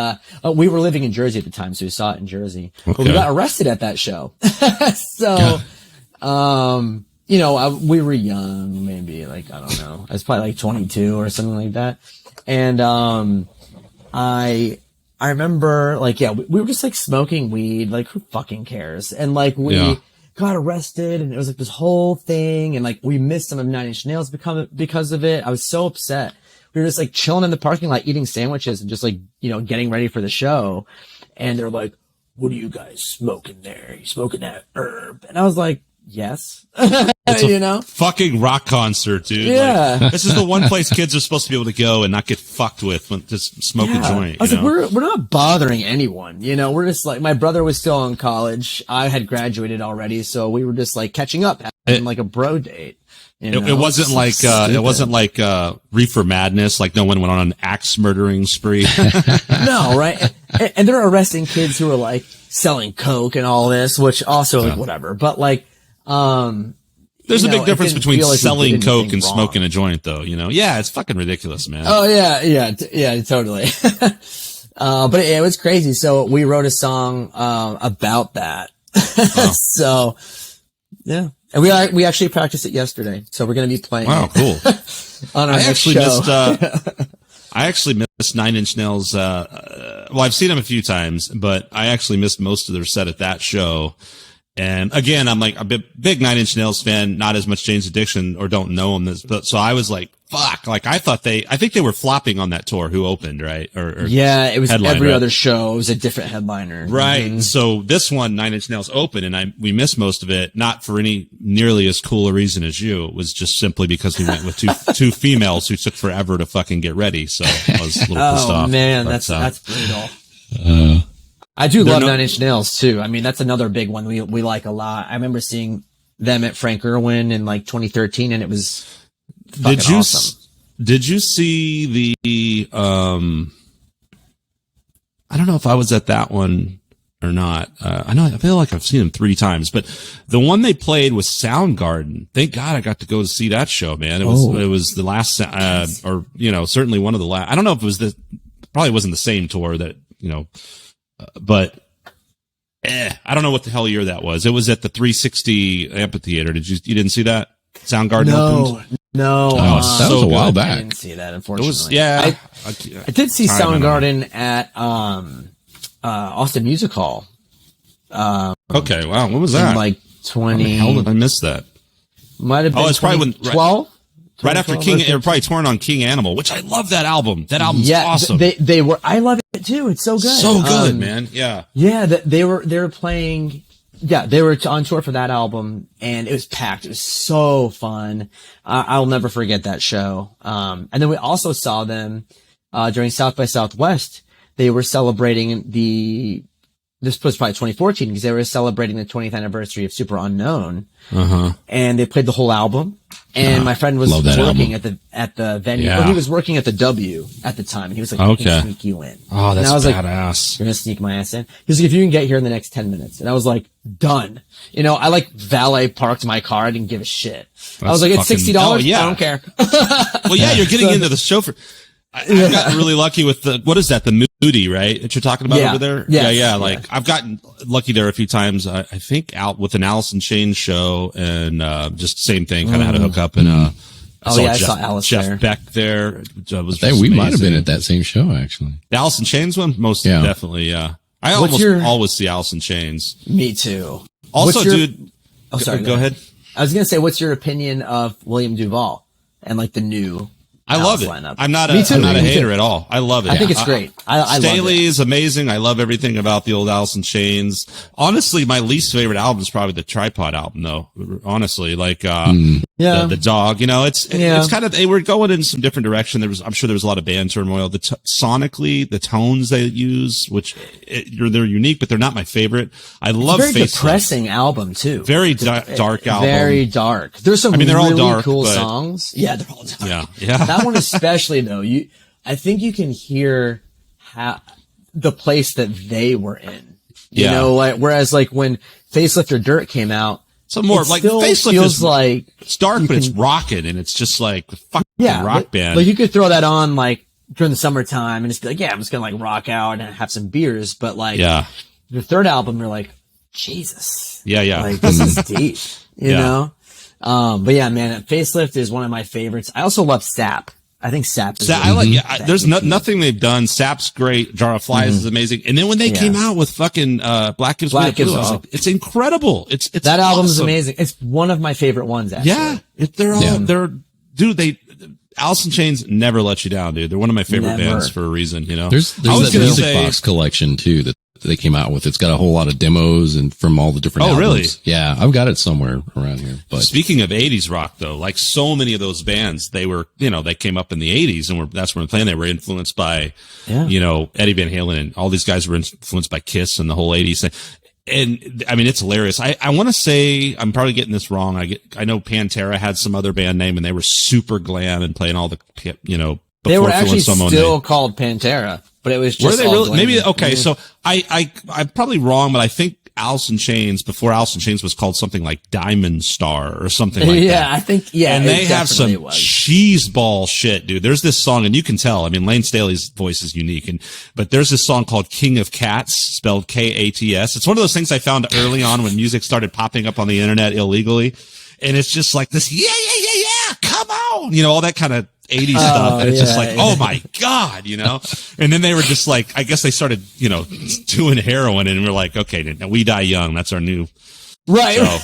we were living in Jersey at the time, so we saw it in Jersey. Okay. But we got arrested at that show. So, we were young, maybe like, I don't know. I was probably like 22 or something like that. And, I remember like, we were just like smoking weed. Like, who fucking cares? And like, we got arrested and it was like this whole thing. And like, we missed some of 9 Inch Nails because of it. I was so upset. We were just like chilling in the parking lot, eating sandwiches and just like, getting ready for the show. And they're like, what are you guys smoking there? You smoking that herb? And I was like, yes. It's a fucking rock concert, dude. Yeah. Like, this is the one place kids are supposed to be able to go and not get fucked with when just smoke a joint. I was like, we're not bothering anyone. We're just like, my brother was still in college. I had graduated already. So we were just like catching up, having like a bro date. It wasn't like Reefer Madness. Like no one went on an axe murdering spree. No, right. And they're arresting kids who are like selling coke and all this, which also like whatever. But like, there's a big difference between like selling coke and smoking a joint, though. Yeah, it's fucking ridiculous, man. Oh yeah, totally. But it was crazy. So we wrote a song about that. So yeah, and we actually practiced it yesterday. So we're gonna be playing. Wow, cool. On our next show. I actually missed 9 Inch Nails. Well, I've seen them a few times, but I actually missed most of their set at that show. And again, I'm like a big 9 Inch Nails fan, not as much Jane's Addiction or don't know them. But so I was like fuck. Like I think they were flopping on that tour. Who opened, right? Or yeah, it was headline, every right? other show. It was a different headliner. Right. Mm-hmm. So this one, Nine Inch Nails opened, and we missed most of it, not for any nearly as cool a reason as you. It was just simply because we went with two females who took forever to fucking get ready. So I was a little pissed off. Oh man, But, that's brutal. I do love Nine Inch Nails too. I mean, that's another big one we like a lot. I remember seeing them at Frank Irwin in like 2013, and it was fucking awesome. Did you see the, I don't know if I was at that one or not. I feel like I've seen them 3 times, but the one they played was Soundgarden. Thank God I got to go to see that show, man. It was the last, or, certainly one of the last, I don't know if it was probably wasn't the same tour that, but, I don't know what the hell year that was. It was at the 360 amphitheater. You didn't see that? Soundgarden opened? No. That was a while back. I didn't see that, unfortunately. I did see Soundgarden at Austin Music Hall. Okay, wow. When was that? In like 20. How did I miss that? Might have been it's probably 12. Right after they were probably touring on King Animal, which I love that album. That album's awesome. They were. I love it too. It's so good. So good, man. Yeah. Yeah. They were playing. Yeah, they were on tour for that album, and it was packed. It was so fun. I'll never forget that show. And then we also saw them during South by Southwest. They were celebrating this was probably 2014 because they were celebrating the 20th anniversary of Super Unknown. And they played the whole album. And my friend was working at the venue. Yeah. Well, he was working at the W at the time. And he was like, I can sneak you in. Oh, that's and I was badass. Like, you're going to sneak my ass in? He was like, if you can get here in the next 10 minutes. And I was like, done. I like valet parked my car. I didn't give a shit. I was like, it's $60. Oh, yeah. I don't care. Well, yeah, you're getting into the show for... I got really lucky with what is that? The Moody, right? That you're talking about over there? Yes. Yeah. Like I've gotten lucky there a few times. I think out with an Alice in Chains show and, just same thing, kind of had a hook up and, I saw Alice Jeff there. Beck there. We might have been at that same show, actually. The Alice in Chains one? Most definitely, yeah. I always see Alice in Chains. Me too. Also, dude. Oh, sorry. Go ahead. I was going to say, what's your opinion of William Duvall and like the new I love it. Lineup? I'm not a hater at all. I love it. I think it's great. I Staley love it. is amazing. I love everything about the old Alice in Chains. Honestly, my least favorite album is probably the Tripod album, though. Honestly, like the Dog. It's kind of they were going in some different direction. I'm sure there was a lot of band turmoil. Sonically, the tones they use, which they're unique, but they're not my favorite. I love it's a very Facelift. depressing album too. Very dark album. Very dark. There's some they're all really dark, cool but songs. Yeah, they're all dark. Yeah. That one especially though, I think you can hear the place that they were in. Whereas like when Facelift or Dirt came out, so more like Facelift feels like it's dark, but it's rocking, and it's just like the fucking rock band. Like you could throw that on like during the summertime and just be like, I'm just gonna like rock out and have some beers. But like the third album, you're like, Jesus. Yeah. Like this is deep, you know? But yeah, man, Facelift is one of my favorites. I also love Sap. I think Sap is there's nothing they've done. Sap's great. Jar of Flies is amazing. And then when they came out with fucking Black Gives Way to Blue, I was like, it's incredible. It's that album is amazing. It's one of my favorite ones, actually. Yeah. Alice in Chains never let you down, dude. They're one of my favorite bands for a reason, There's that Music Box collection too that they came out with. It's got a whole lot of demos and from all the different albums. Really? Yeah, I've got it somewhere around here. But speaking of 80s rock though, like so many of those bands, they were, they came up in the 80s and that's when they're playing. They were influenced by, Eddie Van Halen, and all these guys were influenced by Kiss and the whole 80s thing. And I mean, it's hilarious. I want to say, I'm probably getting this wrong. I know Pantera had some other band name and they were super glam and playing all the, they were actually still called Pantera, but it was just. Were they really? glam. Maybe, okay. So I'm probably wrong, but I think Alice in Chains, before Alice in Chains was called something like Diamond Star or something like that. Yeah, I think, and they have some cheeseball shit, dude. There's this song, and you can tell, I mean, Lane Staley's voice is unique, but there's this song called King of Cats, spelled K-A-T-S. It's one of those things I found early on when music started popping up on the internet illegally. And it's just like this, yeah, come on, all that kind of 80s stuff. And it's just like, oh my God, and then they were just like, I guess they started, doing heroin, and we're like, okay, now We Die Young. That's our new. Right. So,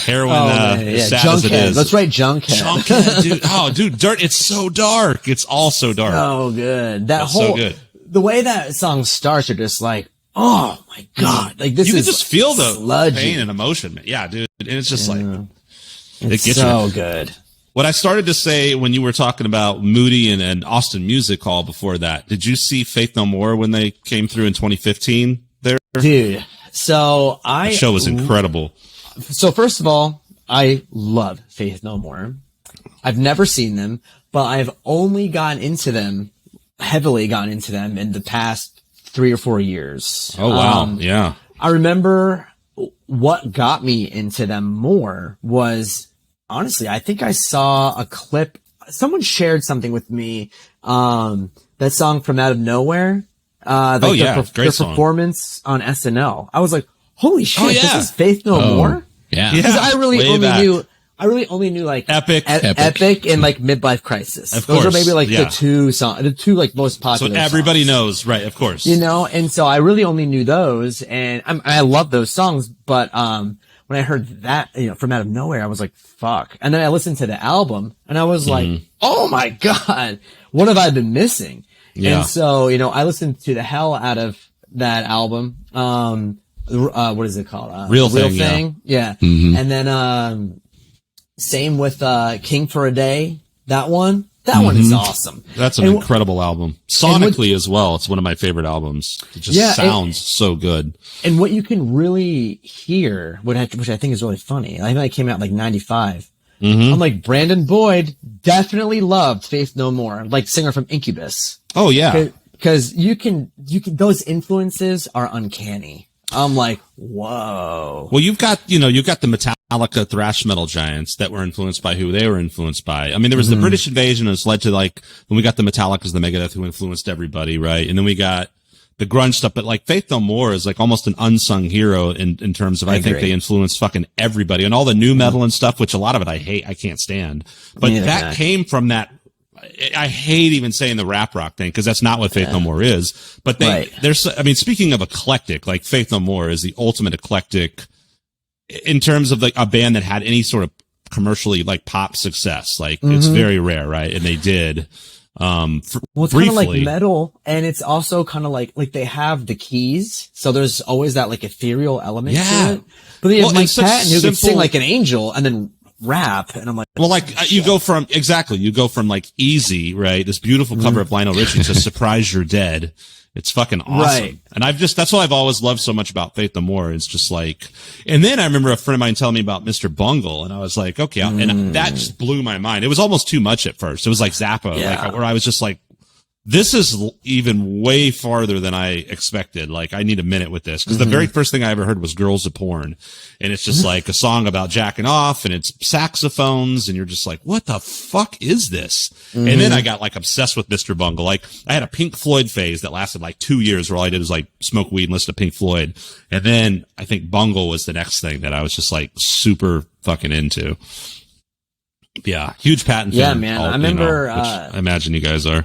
heroin, sad as it is. Let's write Junkhead. Junkhead, dude. Oh, dude, Dirt. It's so dark. It's all so dark. So good. So good. The way that song starts, you're just like, oh my God. Like this you is can just feel the sludgy. pain and emotion, man. Yeah, dude. And it's just like, it's so good. What I started to say when you were talking about Moody and Austin Music Hall before that, did you see Faith No More when they came through in 2015 there? Dude, so the show was incredible. So first of all, I love Faith No More. I've never seen them, but I've only heavily gotten into them in the past 3 or 4 years. Oh, wow. Yeah. I remember what got me into them more was, honestly, I think I saw a clip. Someone shared something with me. That song From Out of Nowhere. Their performance on SNL. I was like, holy shit, this is Faith No More? Yeah. Because I really only knew like Epic and like Midlife Crisis. Of course. Those are maybe like the two like most popular. So everybody songs. knows, right? Of course. You know, and so I really only knew those, and I love those songs. But when I heard that, From Out of Nowhere, I was like, fuck. And then I listened to the album, and I was like, oh my God, what have I been missing? Yeah. And so I listened to the hell out of that album. What is it called? Real Thing. Yeah. Mm-hmm. And then, same with, King for a Day. That one is awesome. That's an incredible album. Sonically as well. It's one of my favorite albums. It just sounds so good. And what you can really hear, which I think is really funny. I think it came out like 95. Mm-hmm. I'm like, Brandon Boyd definitely loved Faith No More, like singer from Incubus. Oh yeah. Cause you can, those influences are uncanny. I'm like, whoa. Well, you've got the Metallica thrash metal giants that were influenced by who they were influenced by. I mean, there was the British invasion, which led to like, when we got the Metallicas, the Megadeth, who influenced everybody, right? And then we got the grunge stuff, but like Faith No More is like almost an unsung hero in terms of, I think they influenced fucking everybody and all the new metal and stuff, which a lot of it I hate, I can't stand. But that came from that. I hate even saying the rap rock thing because that's not what Faith No More is. But speaking of eclectic, like Faith No More is the ultimate eclectic in terms of like a band that had any sort of commercially like pop success. Like it's very rare, right? And they did. It's kind of like metal, and it's also kind of like they have the keys, so there's always that like ethereal element to it. But then you have Mike Patton who can sing like an angel and then rap, and I'm like, well, like you go from like Easy, right? This beautiful cover of Lionel Richie to Surprise You're Dead. It's fucking awesome. Right. And that's what I've always loved so much about Faith No More. It's just like, and then I remember a friend of mine telling me about Mr. Bungle, and I was like, okay, and that just blew my mind. It was almost too much at first. It was like Zappa, like where I was just like, this is even way farther than I expected. Like, I need a minute with this. Because the very first thing I ever heard was Girls of Porn. And it's just like a song about jacking off, and it's saxophones, and you're just like, what the fuck is this? And then I got like obsessed with Mr. Bungle. Like, I had a Pink Floyd phase that lasted like 2 years where all I did was like smoke weed and listen to Pink Floyd. And then I think Bungle was the next thing that I was just like super fucking into. Yeah. Huge Patton fan. Yeah, man. I remember, which I imagine you guys are.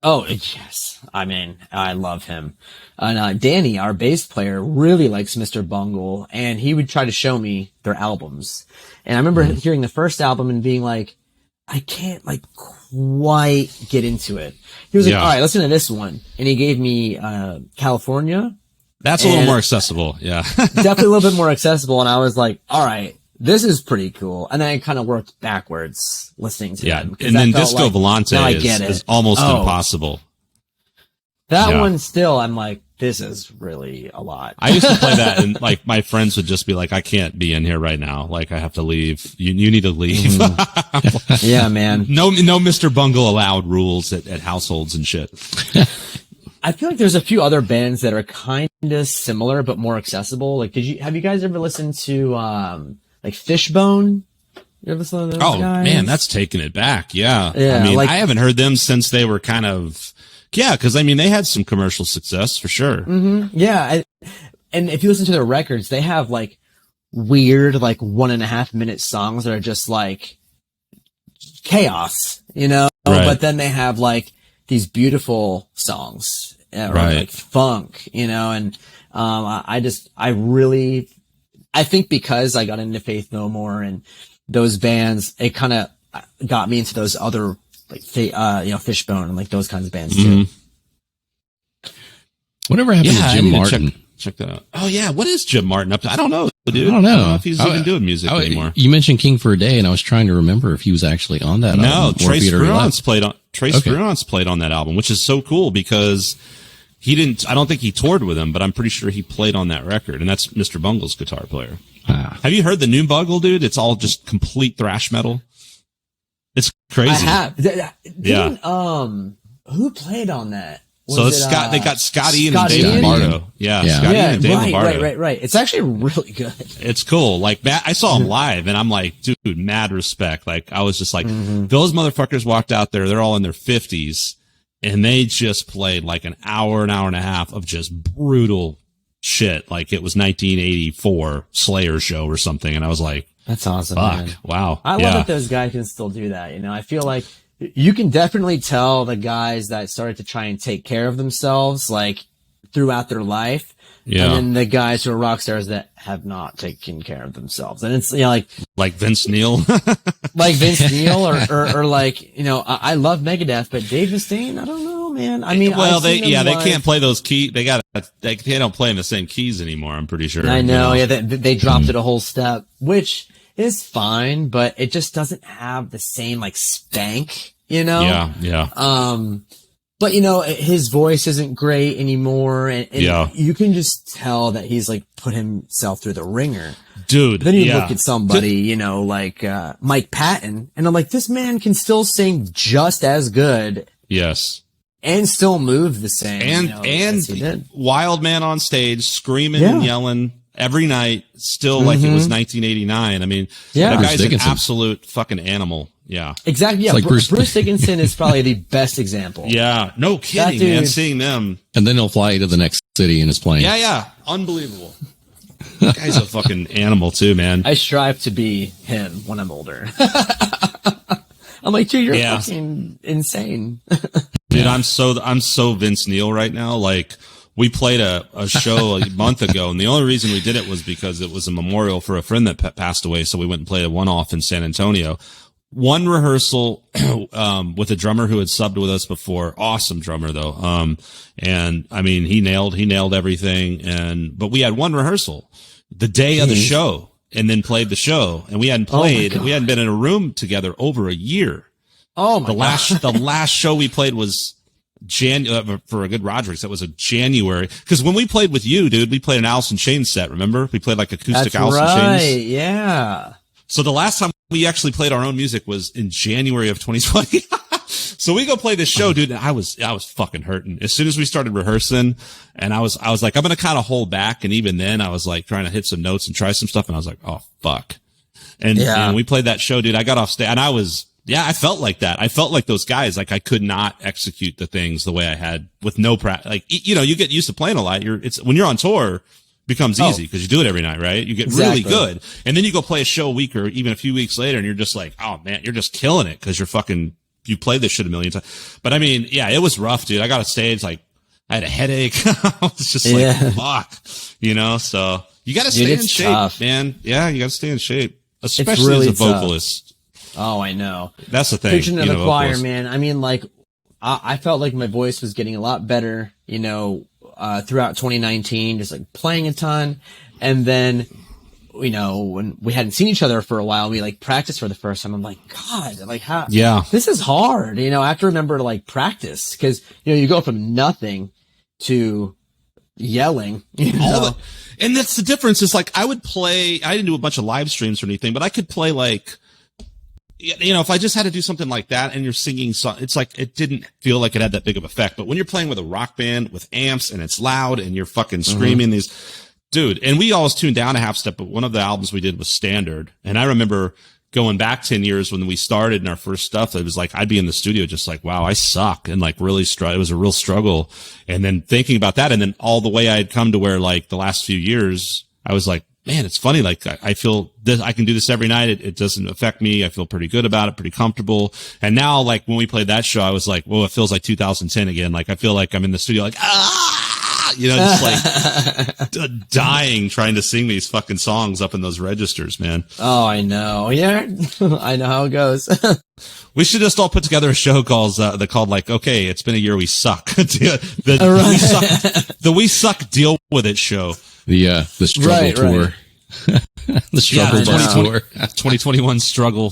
Oh, yes. I mean, I love him. And Danny, our bass player, really likes Mr. Bungle, and he would try to show me their albums. And I remember hearing the first album and being like, I can't like quite get into it. He was like, all right, listen to this one. And he gave me California. That's a little more accessible. Yeah. Definitely a little bit more accessible. And I was like, all right, this is pretty cool. And then I kind of worked backwards listening to them. And then Disco Volante is almost impossible. That one still, I'm like, this is really a lot. I used to play that, and like my friends would just be like, I can't be in here right now. Like, I have to leave. You need to leave. Yeah, man. No Mr. Bungle allowed rules at households and shit. I feel like there's a few other bands that are kind of similar but more accessible. Like, have you guys ever listened to like Fishbone? You ever listen to those guys? Man, that's taking it back. Yeah. I mean, I haven't heard them since they were kind of, because I mean, they had some commercial success for sure. Mm-hmm. Yeah. And if you listen to their records, they have like weird, like 1.5 minute songs that are just like chaos, Right. But then they have like these beautiful songs, or like funk, and I really I think because I got into Faith No More and those bands, it kind of got me into those other, like, Fishbone and like those kinds of bands too. Whatever happened to Jim Martin? Check that out. Oh yeah, what is Jim Martin up to? I don't know, dude. I don't know if he's even doing music anymore. You mentioned King for a Day, and I was trying to remember if he was actually on that album. No, Trace Bruant's played on that album, which is so cool because he didn't. I don't think he toured with him, but I'm pretty sure he played on that record, and that's Mr. Bungle's guitar player. Have you heard the new Bungle, dude? It's all just complete thrash metal. It's crazy. I have. Who played on that? They got Scott Ian and Dave Lombardo. Yeah. Scott Ian and Dave Lombardo. Right. It's actually really good. It's cool. Like, I saw him live and I'm like, dude, mad respect. Like, I was just like, those motherfuckers walked out there. They're all in their 50s and they just played like an hour and a half of just brutal shit. Like it was 1984 Slayer show or something. And I was like, that's awesome. Fuck. Man. Wow. I love that those guys can still do that. You know, I feel like you can definitely tell the guys that started to try and take care of themselves, like throughout their life. Yeah. And then the guys who are rock stars that have not taken care of themselves. And it's, like Vince Neil, like Vince Neil or like, I love Megadeth, but Dave Mustaine, I don't know, man. I mean, they can't play those keys. They don't play in the same keys anymore. I'm pretty sure. I know. Yeah. They dropped it a whole step, which is fine, but it just doesn't have the same like spank, Yeah. But his voice isn't great anymore, and you can just tell that he's like put himself through the ringer, dude. Then you look at somebody, like Mike Patton, and I'm like, this man can still sing just as good, yes, and still move the same, and he did. Wild man on stage, screaming and yelling every night, still like it was 1989. I mean, that guy's an absolute fucking animal. Yeah, exactly. Yeah, like Bruce Dickinson is probably the best example. Yeah, no kidding, man. Seeing them, and then he'll fly to the next city in his plane. Yeah, unbelievable. That guy's a fucking animal too, man. I strive to be him when I'm older. I'm like, dude, you're fucking insane. Dude, I'm so Vince Neil right now. Like, we played a show a month ago, and the only reason we did it was because it was a memorial for a friend that passed away. So we went and played a one-off in San Antonio. One rehearsal, with a drummer who had subbed with us before. Awesome drummer though. And I mean, he nailed everything. But we had one rehearsal the day of the show and then played the show, and we hadn't been in a room together over a year. Oh my God. The last show we played was for a good Rodriguez. That was a January. Cause when we played with you, dude, we played an Alice in Chains set. Remember? We played like acoustic Alice in Chains. Yeah. So the last time we actually played our own music was in January of 2020. So we go play this show, dude, and I was fucking hurting. As soon as we started rehearsing, and I was like, I'm going to kind of hold back. And even then I was like trying to hit some notes and try some stuff. And I was like, oh, fuck. And we played that show, dude. I got off stage and I felt like that. I felt like those guys, like I could not execute the things the way I had with no practice. Like, you get used to playing a lot. When you're on tour, becomes easy because you do it every night, right? You get really good. And then you go play a show a week or even a few weeks later and you're just like, oh man, you're just killing it because you played this shit a million times. But I mean, yeah, it was rough, dude. I got on stage, like I had a headache. I was just like, fuck, so you got to stay in shape, tough, man. Yeah, you got to stay in shape, especially really as a vocalist. Tough. Oh, I know. That's the thing. Preaching to the choir, man. I mean, like, I felt like my voice was getting a lot better, throughout 2019, just like playing a ton. And then, when we hadn't seen each other for a while, we like practiced for the first time. I'm like, God, like how, this is hard. I have to remember to like practice because, you go from nothing to yelling, and that's the difference. Is like, I didn't do a bunch of live streams or anything, but I could play like, if I just had to do something like that and you're singing, it's like, it didn't feel like it had that big of effect. But when you're playing with a rock band with amps and it's loud and you're fucking screaming dude, and we always tuned down a half step, but one of the albums we did was Standard. And I remember going back 10 years when we started in our first stuff, it was like, I'd be in the studio just like, wow, I suck. And like really it was a real struggle. And then thinking about that and then all the way I had come to where like the last few years, I was like, man, it's funny. Like I feel this, I can do this every night. It doesn't affect me. I feel pretty good about it, pretty comfortable. And now, like when we played that show, I was like, well, it feels like 2010 again. Like I feel like I'm in the studio, like, just like dying trying to sing these fucking songs up in those registers, man. Oh, I know. Yeah, I know how it goes. We should just all put together a show called like, okay, it's been a year, we suck. We suck, deal with it show. The struggle tour. The struggle tour. 2021 struggle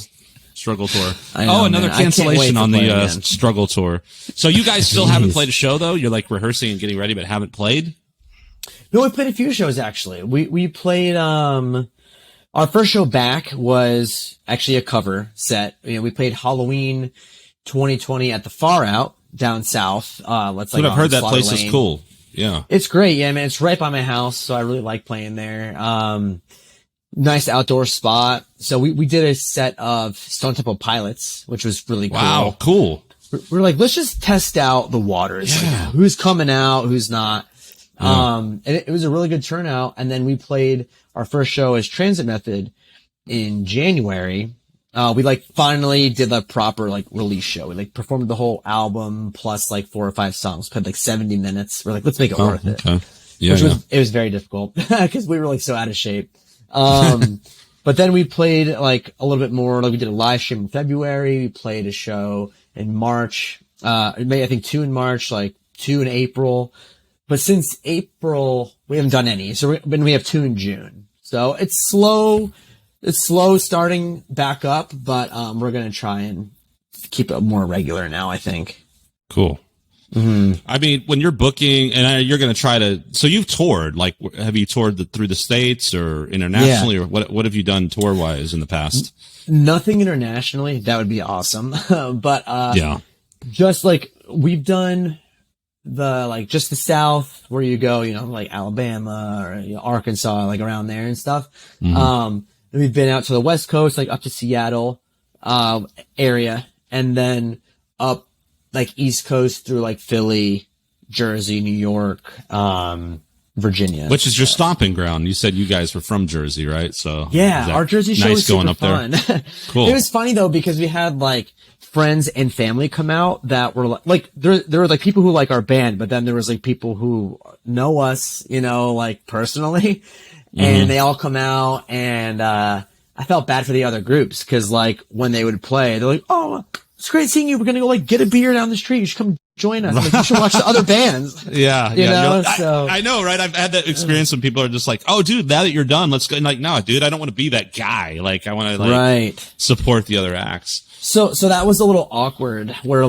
tour. Know, another man. cancellation on the struggle tour. So you guys still haven't played a show though? You're like rehearsing and getting ready, but haven't played? No, we played a few shows actually. We played, our first show back was actually a cover set. We played Halloween 2020 at the Far Out down south. I've heard that place is cool. Yeah. It's great. Yeah, man. It's right by my house. So I really like playing there. Nice outdoor spot. So we did a set of Stone Temple Pilots, which was really cool. Wow. Cool. We're like, let's just test out the waters. Yeah. Like, who's coming out, who's not. Yeah. And it was a really good turnout. And then we played our first show as Transit Method in January. We finally did a proper release show. We performed the whole album plus 4 or 5 songs, played 70 minutes. We're like, let's make it worth it. Yeah, it was very difficult because we were so out of shape. But then we played a little bit more. We did a live stream in February. We played a show in March. I think 2 in March, 2 in April. But since April, we haven't done any. So we have 2 in June. So it's slow. It's slow starting back up, but we're going to try and keep it more regular now, I think. Cool. Mm-hmm. I mean, when you're booking and you're going to try to, so you've toured, have you toured through the States or internationally, or what have you done tour wise in the past? Nothing internationally. That would be awesome. But, yeah, just we've done just the South where you go, Alabama or Arkansas, around there and stuff. Mm-hmm. We've been out to the West Coast, up to Seattle, area, and then up, East Coast through, Philly, Jersey, New York, Virginia. Which is your stomping ground. You said you guys were from Jersey, right? So yeah, our Jersey show was super fun. Cool. It was funny though, because we had friends and family come out that were there were people who like our band, but then there was people who know us, personally. And they all come out, and I felt bad for the other groups because, when they would play, they're like, "Oh, it's great seeing you. We're gonna go get a beer down the street. You should come join us. You should watch the other bands." Yeah, you know. I know, right? I've had that experience when people are just like, "Oh, dude, now that you're done, let's go." And no, dude, I don't want to be that guy. I want to support the other acts. So that was a little awkward. Where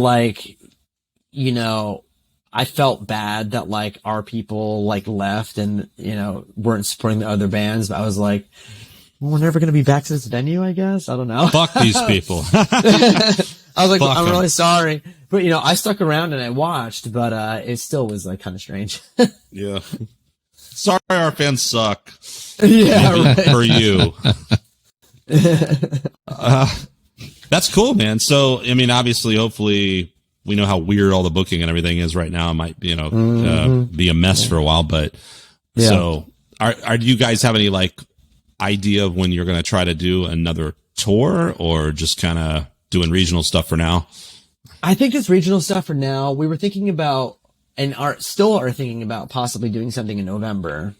I felt bad that our people left and weren't supporting the other bands. But I was like, we're never gonna be back to this venue, I guess. I don't know. Fuck these people. I was like, Fuck I'm 'em. really sorry, but I stuck around and I watched, but it still was kind of strange. Yeah. Sorry, our fans suck. Yeah, right. For you. That's cool, man. So, I mean, obviously, hopefully, we know how weird all the booking and everything is right now. It might, be a mess for a while, but so do you guys have any idea of when you're going to try to do another tour, or just kind of doing regional stuff for now? I think it's regional stuff for now. We were thinking about, and still are thinking about possibly doing something in November.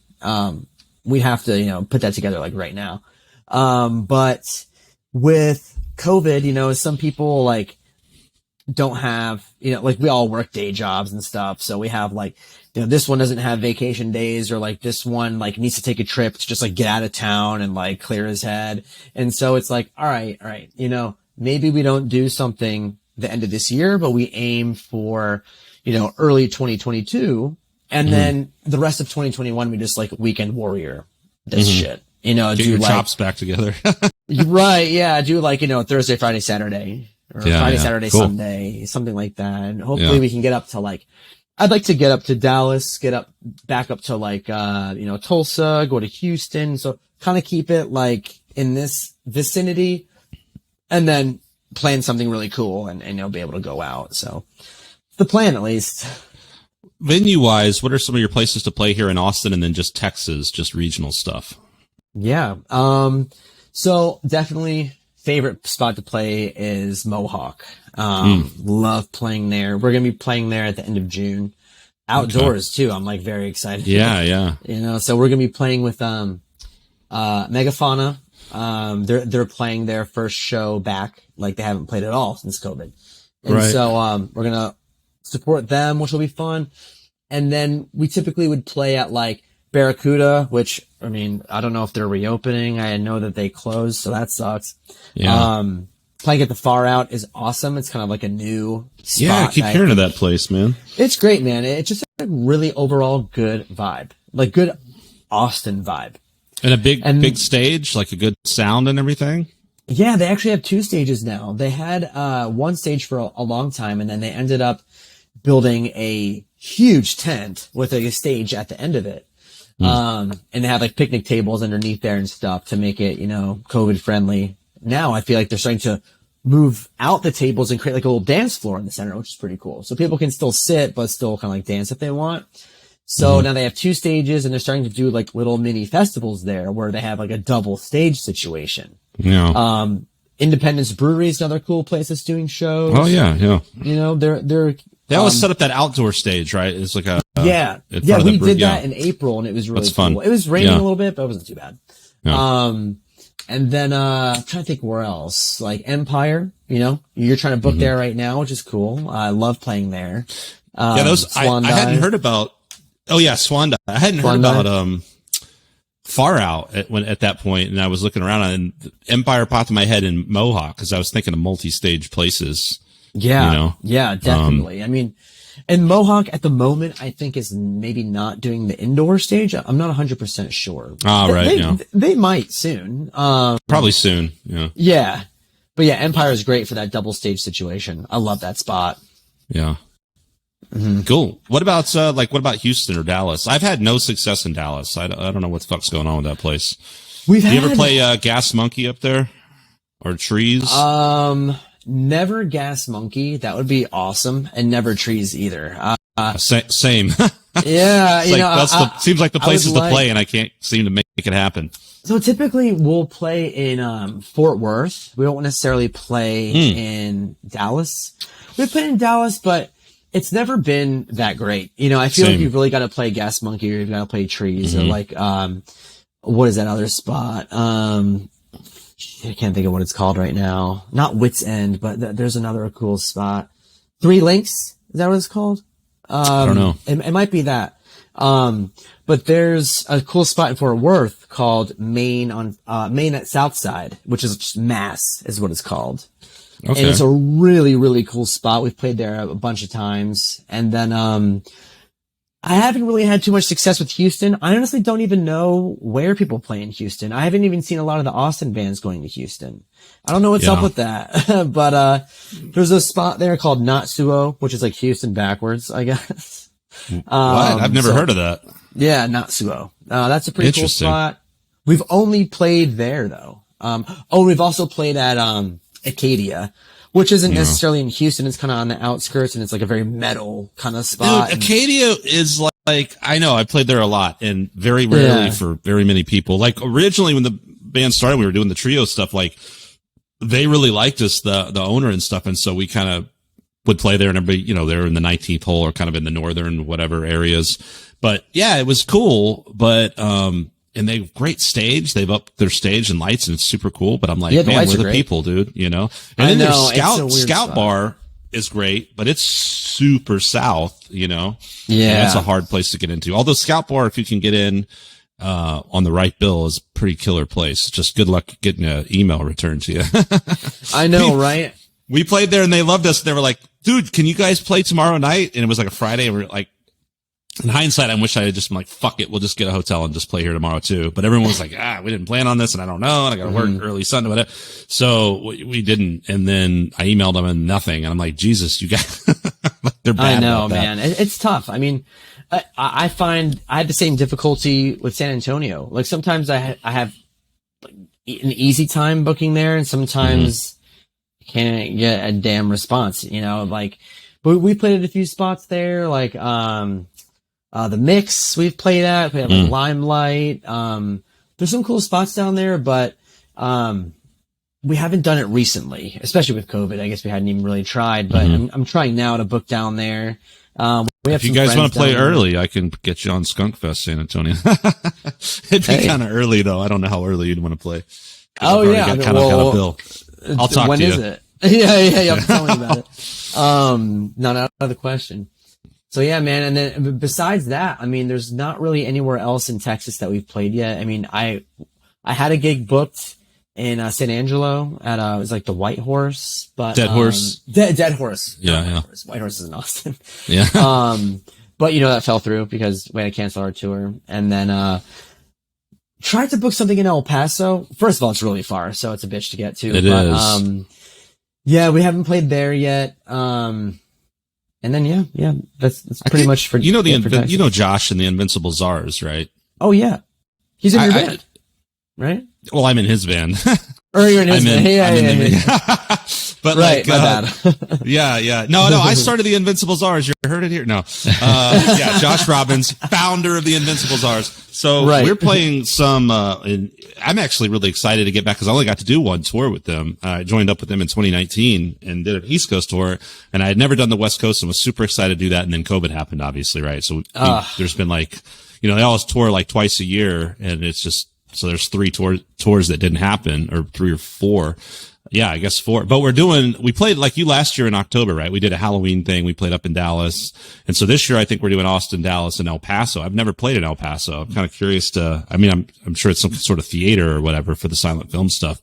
We have to, put that together right now. But with COVID, some people don't have, we all work day jobs and stuff. So we have this one doesn't have vacation days, or this one needs to take a trip to just get out of town and clear his head. And so it's all right, maybe we don't do something the end of this year, but we aim for, early 2022. And then the rest of 2021, we just weekend warrior this shit, Get your chops back together. Right. Yeah. Do Thursday, Friday, Saturday. Or Friday, Saturday, cool. Sunday, something like that. And hopefully we can get up to I'd like to get up to Dallas, back up to Tulsa, go to Houston. So kind of keep it in this vicinity, and then plan something really cool and be able to go out. So the plan, at least. Venue wise, what are some of your places to play here in Austin, and then just Texas, just regional stuff? Yeah. So definitely, favorite spot to play is Mohawk. Love playing there. We're going to be playing there at the end of June. outdoors too. I'm like very excited. Yeah. You know, so we're gonna be playing with Megafauna. They're playing their first show back, like they haven't played at all since COVID. And so we're gonna support them, which will be fun. And then we typically would play at like Barracuda, which, I mean, I don't know if they're reopening. I know that they closed, so that sucks. Yeah. Playing at the Far Out is awesome. It's kind of like a new spot. Yeah, I keep hearing of that place, man. It's great, man. It's just a really overall good vibe. Like good Austin vibe. And a big stage, like a good sound and everything? Yeah, they actually have 2 stages now. They had one stage for a long time, and then they ended up building a huge tent with a stage at the end of it. And they have like picnic tables underneath there and stuff to make it, you know, COVID friendly. Now I feel like they're starting to move out the tables and create like a little dance floor in the center, which is pretty cool. So people can still sit, but still kind of like dance if they want. So now they have 2 stages, and they're starting to do like little mini festivals there where they have like a double stage situation. Yeah. Independence Brewery is another cool place that's doing shows. Oh yeah. You know, They always set up that outdoor stage, right? It's like we did that in April, and it was really fun. cool. It was raining a little bit, but it wasn't too bad. Yeah. And then I'm trying to think where else. Like Empire, you know, you're trying to book there right now, which is cool. I love playing there. Those I hadn't heard about. Oh yeah, Swan Dive. I hadn't heard about Far Out at that point, and I was looking around, and Empire popped in my head in Mohawk because I was thinking of multi-stage places. Yeah, you know? Yeah, definitely. I mean, and Mohawk at the moment, I think is maybe not doing the indoor stage. I'm not 100% sure. They might soon. Probably soon. Yeah. Yeah, but yeah, Empire is great for that double stage situation. I love that spot. Yeah. Cool. What about Houston or Dallas? I've had no success in Dallas. I don't know what the fuck's going on with that place. Do you ever play Gas Monkey up there or Trees? Never Gas Monkey. That would be awesome, and never Trees either. Same. Yeah, seems like the places to play, and I can't seem to make it happen. So typically we'll play in Fort Worth. We don't necessarily play in Dallas. We play in Dallas, but it's never been that great. You know, I feel like you've really got to play Gas Monkey, or you've got to play Trees, or like, what is that other spot? I can't think of what it's called right now. Not Wits End, but there's another cool spot. 3 Links? Is that what it's called? I don't know. It might be that. But there's a cool spot in Fort Worth called Main at Southside, which is just Mass is what it's called. Okay. And it's a really, really cool spot. We've played there a bunch of times. And then, I haven't really had too much success with Houston. I honestly don't even know where people play in Houston. I haven't even seen a lot of the Austin bands going to Houston. I don't know what's up with that. But, there's a spot there called Natsuo, which is like Houston backwards, I guess. What? I've never heard of that. Yeah, Natsuo. That's a pretty cool spot. We've only played there though. We've also played at, Acadia, which isn't necessarily in Houston. It's kind of on the outskirts, and it's like a very metal kind of spot. Dude, Acadia is like, I know, I played there a lot, and very rarely for very many people. Like, originally when the band started, we were doing the trio stuff, like, they really liked us, the owner and stuff, and so we kind of would play there, and everybody, you know, they're in the 19th hole or kind of in the northern whatever areas. But yeah, it was cool, but, and they great stage. They've upped their stage and lights, and it's super cool. But I'm like, man, we're the people, dude. You know. And then there's Scout Bar is great, but it's super south. You know. Yeah, that's a hard place to get into. Although Scout Bar, if you can get in on the right bill, is a pretty killer place. Just good luck getting an email returned to you. I know, right? We played there, and they loved us. They were like, dude, can you guys play tomorrow night? And it was like a Friday, and we're like. In hindsight, I wish I had just been like, fuck it, we'll just get a hotel and just play here tomorrow too. But everyone was like, we didn't plan on this, and I don't know, and I got to work early Sunday, whatever. So we didn't. And then I emailed them and nothing. And I'm like, Jesus, you guys, they're bad. I know, man. It's tough. I mean, I find I had the same difficulty with San Antonio. Like sometimes I have an easy time booking there, and sometimes I can't get a damn response, you know, like, but we played at a few spots there, like, the Mix we've played at, we have like Limelight. There's some cool spots down there, but, we haven't done it recently, especially with COVID. I guess we hadn't even really tried, but I'm trying now to book down there. If you guys want to play early, I can get you on Skunk Fest San Antonio. It'd be kind of early though. I don't know how early you'd want to play. Oh yeah, got a bill. I'll talk when to you. When is it? Yeah. Tell me about it. Not out of the question. So yeah, man. And then besides that, I mean, there's not really anywhere else in Texas that we've played yet. I mean, I had a gig booked in San Angelo at it was like the White Horse, but Dead Horse. Dead Horse. Yeah. White Horse is in Austin. Yeah. But that fell through because we had to cancel our tour, and then tried to book something in El Paso. First of all, it's really far, so it's a bitch to get to. It is. Yeah, we haven't played there yet. And then yeah, that's pretty much for Josh and the Invincible Czars, right? Oh yeah, he's in your band, right? Well, I'm in his band. Or you're in his band. Yeah. But right, my bad. Yeah. No, I started the Invincible Czars. You heard it here? No. Yeah, Josh Robbins, founder of the Invincible Czars. So we're playing some, I'm actually really excited to get back because I only got to do one tour with them. I joined up with them in 2019 and did an East Coast tour, and I had never done the West Coast and was super excited to do that. And then COVID happened, obviously, right? So there's been they always tour like twice a year, and it's just, so there's 3 tours that didn't happen, or 3 or 4. Yeah, I guess 4. But we played like you last year in October, right? We did a Halloween thing. We played up in Dallas. And so this year, I think we're doing Austin, Dallas, and El Paso. I've never played in El Paso. I'm kind of curious I'm sure it's some sort of theater or whatever for the silent film stuff,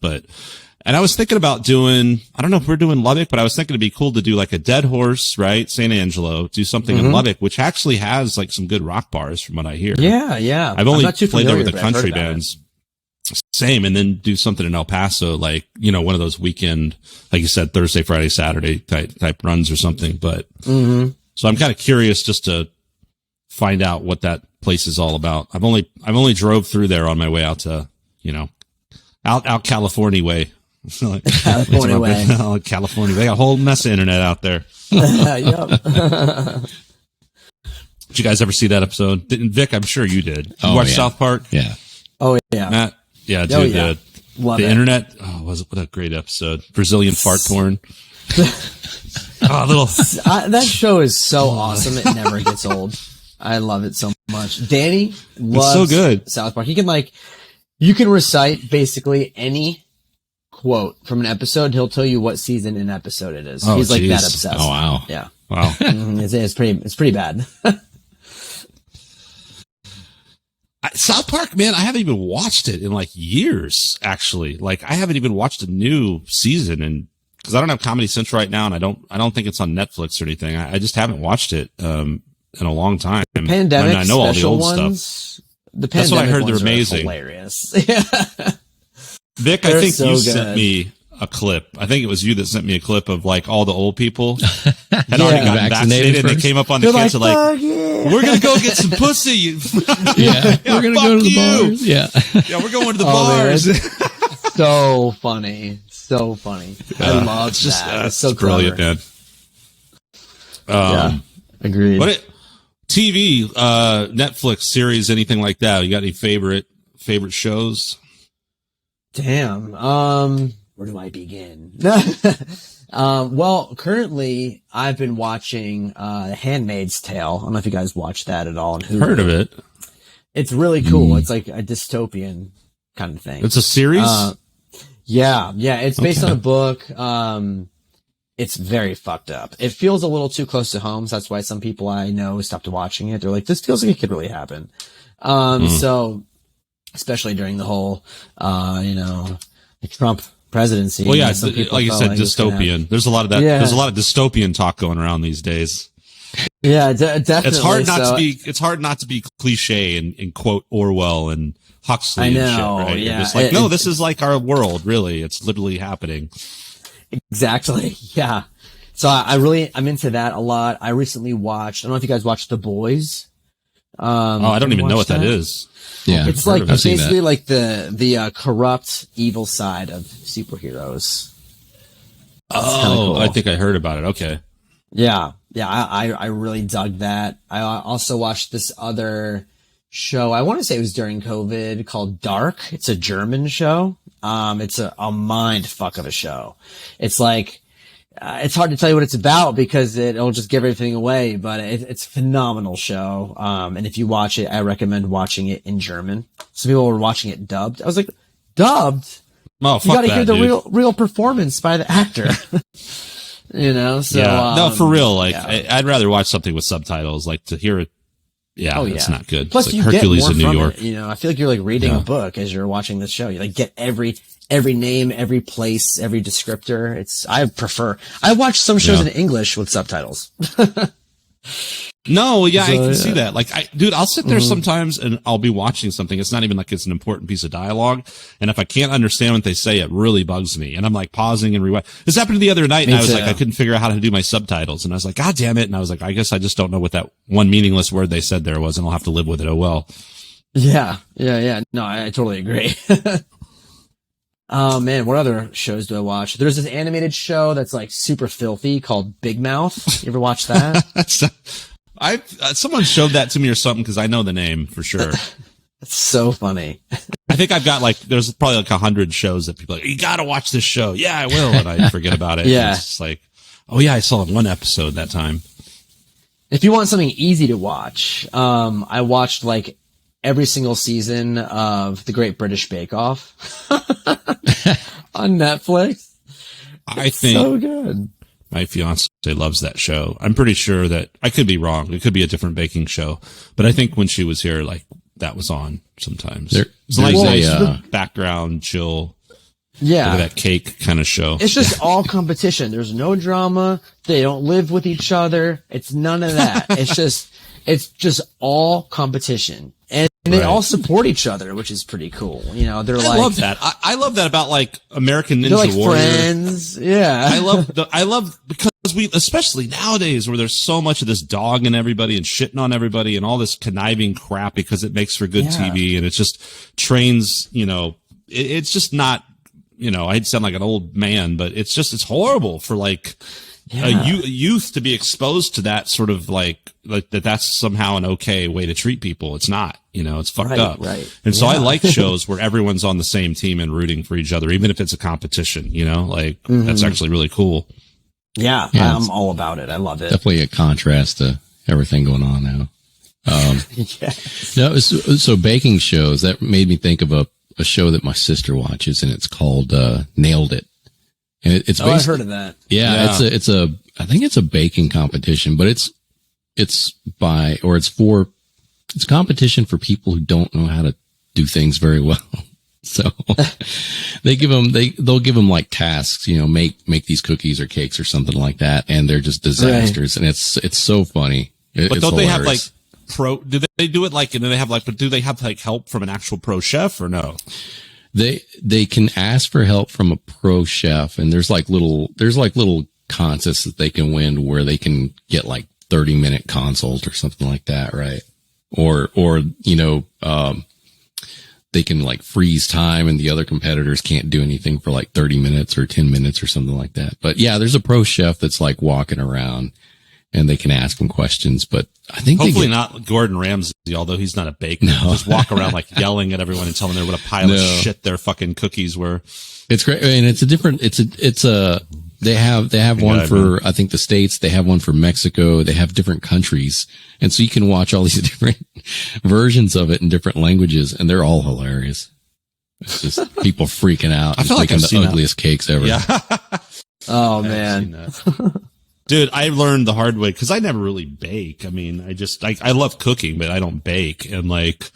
and I was thinking about doing, I don't know if we're doing Lubbock, but I was thinking it'd be cool to do like a Dead Horse, right? San Angelo, do something in Lubbock, which actually has like some good rock bars from what I hear. Yeah. I've only played there with the country bands. Same. And then do something in El Paso, like, one of those weekend, like you said, Thursday, Friday, Saturday type runs or something. But, so I'm kind of curious just to find out what that place is all about. I've only drove through there on my way out to, out California way. California way. California. They got a whole mess of internet out there. Yep. Did you guys ever see that episode? Vic, I'm sure you did. You watched South Park? Yeah. Oh yeah. Matt? Yeah, dude. Love the it. internet. Oh, what a great episode. Brazilian fart porn. That show is so awesome. It never gets old. I love it so much. Danny loves so good. South Park. He can you can recite basically any quote from an episode. He'll tell you what season and episode it is. He's like that obsessed. Oh wow. Yeah. Wow. It's pretty bad. South Park, man, I haven't even watched it in like years, actually. Like I haven't even watched a new season, and because I don't have Comedy Central right now, and I don't think it's on Netflix or anything. I just haven't watched it in a long time. The pandemic, I know all the old ones, stuff. That's what I heard. They're amazing. Hilarious. Vic, I think you sent me a clip. I think it was you that sent me a clip of like all the old people had already gotten vaccinated, and they came up on the kids we're gonna go get some pussy. Yeah, we're gonna go to the bars. Yeah, we're going to the bars. Man. So funny. I love that. It's so brilliant, man. Agreed. What TV, Netflix series, anything like that? You got any favorite shows? Damn. Where do I begin? Well, currently I've been watching The Handmaid's Tale. I don't know if you guys watched that at all on Hulu. Heard of it. It's really cool. It's like a dystopian kind of thing. It's a series? Yeah. It's based on a book. It's very fucked up. It feels a little too close to home, so that's why some people I know stopped watching it. They're like, this feels like it could really happen. So, especially during the whole, the Trump presidency. Well, yeah, like you said, dystopian. There's a lot of that. Yeah. There's a lot of dystopian talk going around these days. Yeah, definitely. It's hard not to be cliche and quote Orwell and Huxley and shit, right? Yeah. You're just like, no, this is like our world, really. It's literally happening. Exactly. Yeah. So I'm into that a lot. I recently watched, I don't know if you guys watched The Boys. I don't even know what that is. Yeah. It's like basically like the corrupt evil side of superheroes. Cool. I think I heard about it. Okay. Yeah. I really dug that. I also watched this other show. I want to say it was during COVID called Dark. It's a German show. It's a mind fuck of a show. It's like, it's hard to tell you what it's about because it'll just give everything away, but it's a phenomenal show. And if you watch it, I recommend watching it in German. Some people were watching it dubbed. I was like, dubbed? Oh, fuck you gotta that, hear the dude. real performance by the actor. You know, so, yeah. No, for real. Like, yeah. I'd rather watch something with subtitles, like to hear it. Yeah, it's not good. Plus, it's you like Hercules get more in New from York. It, you know, I feel like you're like reading a book as you're watching this show. You like get every name, every place, every descriptor. I watch some shows in English with subtitles. No, yeah, I can see that. Like, I'll sit there sometimes and I'll be watching something. It's not even like it's an important piece of dialogue. And if I can't understand what they say, it really bugs me. And I'm like pausing and rewind. This happened the other night and I was like, I couldn't figure out how to do my subtitles. And I was like, God damn it. And I was like, I guess I just don't know what that one meaningless word they said there was and I'll have to live with it. Oh, well. Yeah. No, I totally agree. Oh man, what other shows do I watch? There's this animated show that's like super filthy called Big Mouth. You ever watch that? Someone showed that to me or something because I know the name for sure. It's so funny. I think I've got there's probably 100 shows that people are like, you gotta watch this show. Yeah, I will. And I forget about it. Yeah. It's just like, oh yeah, I saw one episode that time. If you want something easy to watch, I watched like every single season of The Great British Bake Off on Netflix. I think so good. My fiance loves that show. I'm pretty sure that I could be wrong. It could be a different baking show, but I think when she was here, like that was on sometimes. It's like nice background chill. Yeah. Look at that cake kind of show. It's just all competition. There's no drama. They don't live with each other. It's none of that. It's just all competition. And they all support each other, which is pretty cool. You know, I love that. I love that about like American Ninja like Warrior. Friends. Yeah. I love because especially nowadays where there's so much of this dogging everybody and shitting on everybody and all this conniving crap because it makes for good TV and it just trains, you know, it's just not, you know, I'd sound like an old man, but it's horrible for like youth to be exposed to that sort of like that's somehow an okay way to treat people. It's not, you know, it's fucked up. Right. And so I like shows where everyone's on the same team and rooting for each other, even if it's a competition, you know, like that's actually really cool. Yeah, I'm all about it. I love it. Definitely a contrast to everything going on now. No, so baking shows, that made me think of a show that my sister watches, and it's called Nailed It. And it's I've heard of that. Yeah, I think it's a baking competition, but it's competition for people who don't know how to do things very well. So they'll give them like tasks, you know, make these cookies or cakes or something like that, and they're just disasters. Right. And it's so funny. But don't they have like do they do it like, and then they have like, but do they have like help from an actual pro chef or no? They can ask for help from a pro chef, and there's like little contests that they can win where they can get like 30-minute consult or something like that, right? Or you know, they can like freeze time and the other competitors can't do anything for like 30 minutes or 10 minutes or something like that. But yeah, there's a pro chef that's like walking around and they can ask him questions, but I think hopefully not Gordon Ramsay, although he's not a baker. No. Just walk around like yelling at everyone and telling them what a pile of shit their fucking cookies were. It's great. I mean, they have one for, I think the States, they have one for Mexico, they have different countries. And so you can watch all these different versions of it in different languages, and they're all hilarious. It's just people freaking out. I feel like making the ugliest cakes ever. Yeah. Oh man. Dude, I learned the hard way because I never really bake. I mean, I love cooking, but I don't bake. And like,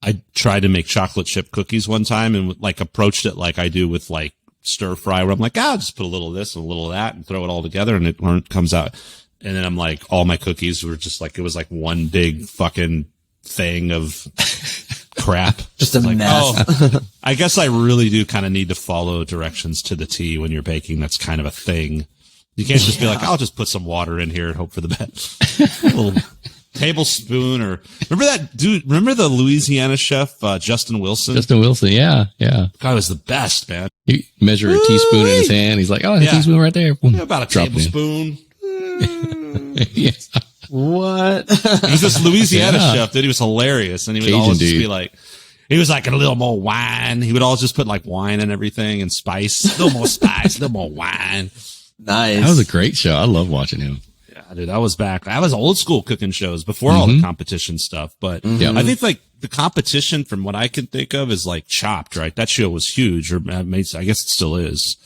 I tried to make chocolate chip cookies one time and like approached it like I do with like stir fry, where I'm like, I'll just put a little of this and a little of that and throw it all together and it comes out. And then I'm like, all my cookies were just like, it was like one big fucking thing of crap. Just a like, mess. Oh, I guess I really do kind of need to follow directions to the T when you're baking. That's kind of a thing. You can't just be like, I'll just put some water in here and hope for the best. A little tablespoon or remember that dude? Remember the Louisiana chef, Justin Wilson? Yeah. Guy was the best, man. He measured a teaspoon in his hand. He's like, oh, a teaspoon right there. Yeah, about a tablespoon. Yeah. What? He was this Louisiana chef, dude. He was hilarious. And he would always just be like, He was like, a little more wine. He would always just put like wine and everything and spice. A little more spice, a little more wine. Nice. That was a great show. I love watching him. Yeah, dude, I was back. I was old school cooking shows before all the competition stuff. But I think like the competition from what I can think of is like Chopped, right? That show was huge, or I guess it still is.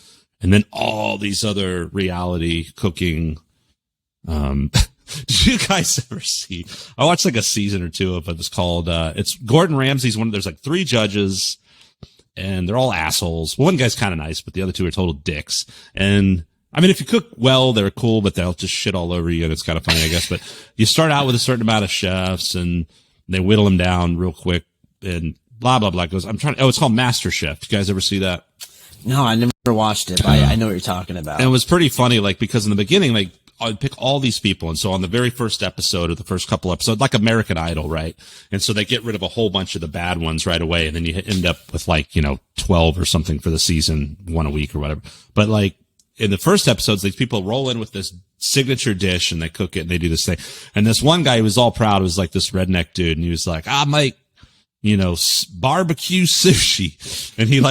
And then all these other reality cooking, did you guys ever see? I watched like a season or two of it. It's called, it's Gordon Ramsay's one. There's like 3 judges and they're all assholes. One guy's kind of nice, but the other 2 are total dicks. And I mean, if you cook well, they're cool, but they'll just shit all over you and it's kind of funny, I guess. But you start out with a certain amount of chefs and they whittle them down real quick and blah, blah, blah. It's called Master Chef. You guys ever see that? No, I never watched it, but I know what you're talking about. And it was pretty funny, like, because in the beginning, like, I'd pick all these people. And so on the very first episode or the first couple episodes, like American Idol, right? And so they get rid of a whole bunch of the bad ones right away. And then you end up with like, 12 or something for the season, 1 a week or whatever. But like in the first episodes, these people roll in with this signature dish and they cook it and they do this thing. And this one guy who was all proud was like this redneck dude. And he was like, I make, barbecue sushi. And he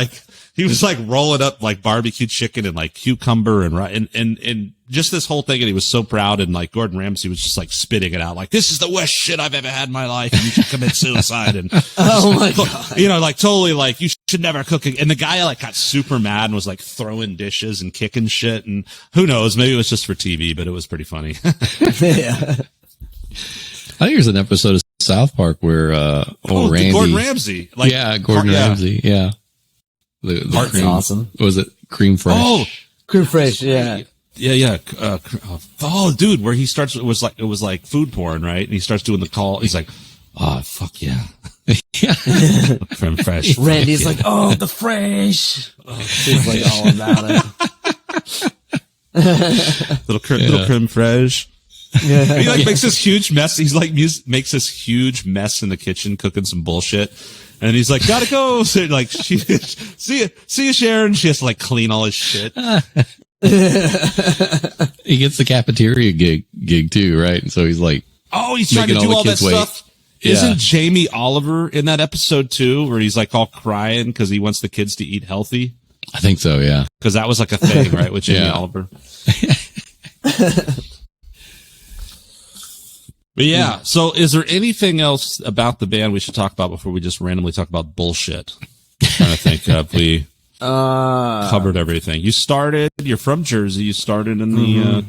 was like rolling up like barbecue chicken and like cucumber and just this whole thing. And he was so proud. And like Gordon Ramsay was just like spitting it out. Like, this is the worst shit I've ever had in my life. And you should commit suicide. And oh my God. Like totally like you should never cook. And the guy like got super mad and was like throwing dishes and kicking shit. And who knows, maybe it was just for TV, but it was pretty funny. Yeah. I think there's an episode of South Park where, Randy. Gordon Ramsay. Like, Gordon Ramsay. Yeah. That's cream, awesome. Was it Cream Fresh? Oh, Cream Fresh. Yeah. Yeah. Dude, where he starts, it was like food porn, right? And he starts doing the call. He's like, oh, fuck yeah. Yeah. Creme Fresh. Randy's like, oh, the fresh. He's like all about it. little creme fraiche. Yeah. He like makes this huge mess. He's like makes this huge mess in the kitchen cooking some bullshit. And he's like, gotta go. So like, see you, Sharon. She has to like clean all his shit. He gets the cafeteria gig too, right? And so he's like, oh, he's trying to do all that stuff. Yeah. Isn't Jamie Oliver in that episode too, where he's like all crying because he wants the kids to eat healthy? I think so, yeah. Because that was like a thing, right, with Jamie Oliver. But yeah, so is there anything else about the band we should talk about before we just randomly talk about bullshit? I'm trying to think if we covered everything. You're from Jersey. You started in the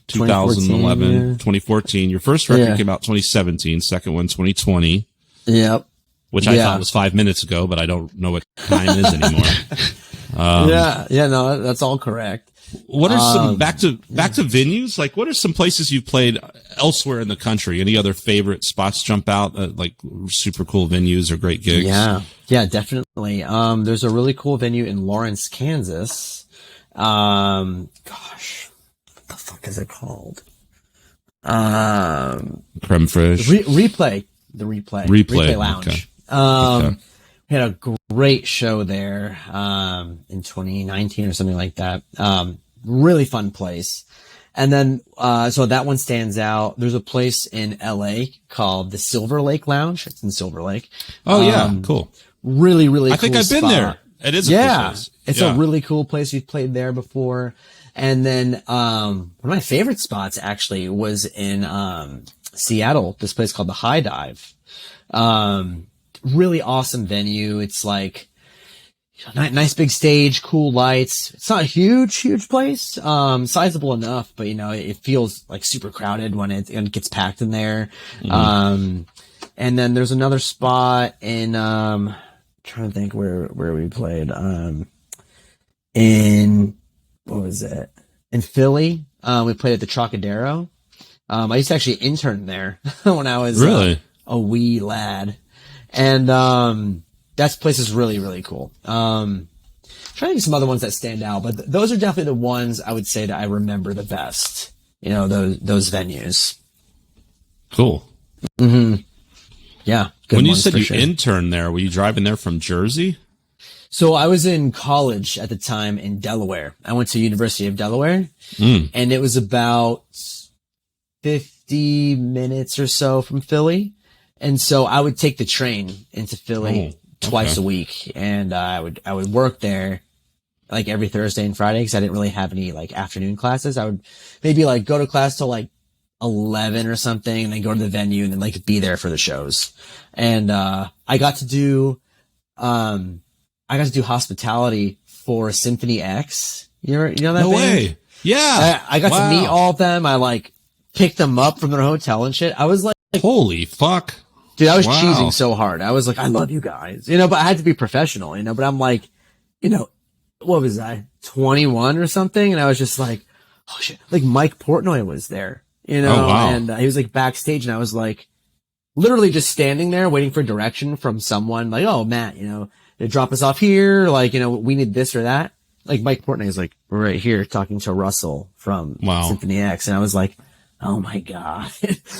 2011, 2014. Your first record came out 2017, second one 2020. Yep. Which I thought was 5 minutes ago, but I don't know what time is anymore. No, that's all correct. What are some back to venues? Like, what are some places you've played elsewhere in the country? Any other favorite spots jump out? Like super cool venues or great gigs? Yeah, definitely. There's a really cool venue in Lawrence, Kansas. What the fuck is it called? Creme Fraiche. Replay. The Replay Lounge. Okay. We had a great show there, in 2019 or something like that. Really fun place. And then, so that one stands out. There's a place in LA called the Silver Lake Lounge. It's in Silver Lake. Oh yeah. Cool. Really, really cool. I think I've been there. It is a cool place. It's a really cool place. We've played there before. And then, one of my favorite spots actually was in, Seattle, this place called the High Dive. Really awesome venue. It's like nice big stage, cool lights. It's not a huge place, sizable enough, but it feels like super crowded when it gets packed in there. Mm-hmm. And then there's another spot in, trying to think where we played, in, what was it? In Philly. We played at the Trocadero. I used to actually intern there when I was a wee lad. And that place is really, really cool. Trying to think of some other ones that stand out, but those are definitely the ones I would say that I remember the best. Those venues. Cool. Mm-hmm. Yeah. When you said you interned there, were you driving there from Jersey? So I was in college at the time in Delaware. I went to University of Delaware, and it was about 50 minutes or so from Philly. And so I would take the train into Philly twice a week, and I would work there like every Thursday and Friday because I didn't really have any like afternoon classes. I would maybe like go to class till like 11 or something, and then go to the venue and then like be there for the shows. And I got to do hospitality for Symphony X. You know that No band? way. Yeah. I got to meet all of them. I like picked them up from their hotel and shit. I was like, holy fuck. dude, I was cheesing so hard. I was like, I love you guys, but I had to be professional, but I'm like, what was I, 21 or something? And I was just like, oh shit, like Mike Portnoy was there, and he was like backstage, and I was like, literally just standing there waiting for direction from someone, like, oh, Matt, they drop us off here, like, we need this or that. Like Mike Portnoy is like, we're right here talking to Russell from Symphony X. And I was like, oh my God,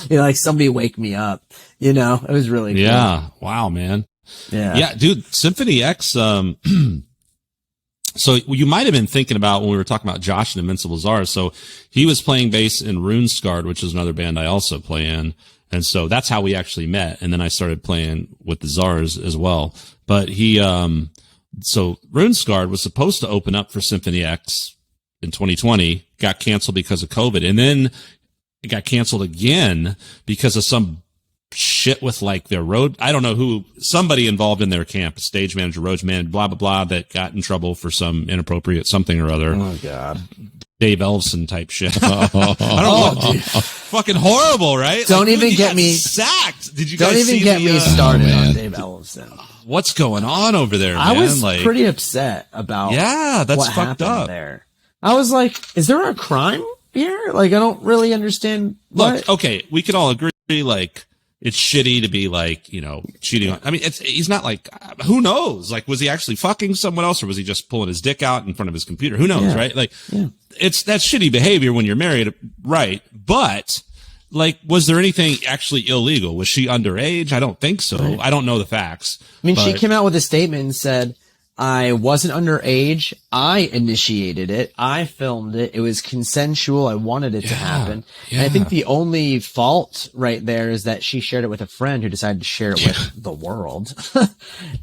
like somebody wake me up, it was really cool. Yeah. Wow, man. Yeah, dude, Symphony X, so you might have been thinking about when we were talking about Josh and Invincible Czars. So he was playing bass in Runescarred, which is another band I also play in. And so that's how we actually met. And then I started playing with the Czars as well. But so Runescarred was supposed to open up for Symphony X in 2020, got canceled because of COVID. And then it got canceled again because of some shit with like their road. I don't know who, somebody involved in their camp, stage manager, road man, blah, blah, blah, that got in trouble for some inappropriate something or other. Oh God. Dave Ellefson type shit. I don't know. Fucking horrible, right? Don't even get me sacked. Did you don't guys even get me started on Dave Ellefson. What's going on over there, man? I was pretty upset about that's what fucked happened up there. I was like, is there a crime here? Like, I don't really understand. Look, okay, we could all agree, like, it's shitty to be like, cheating on. I mean, he's not like, who knows? Like, was he actually fucking someone else, or was he just pulling his dick out in front of his computer? Who knows, right? Like, that's shitty behavior when you're married, right? But, like, was there anything actually illegal? Was she underage? I don't think so. Right. I don't know the facts. I mean, she came out with a statement and said, I wasn't underage. I initiated it. I filmed it. It was consensual. I wanted it to happen. Yeah. And I think the only fault right there is that she shared it with a friend who decided to share it with the world.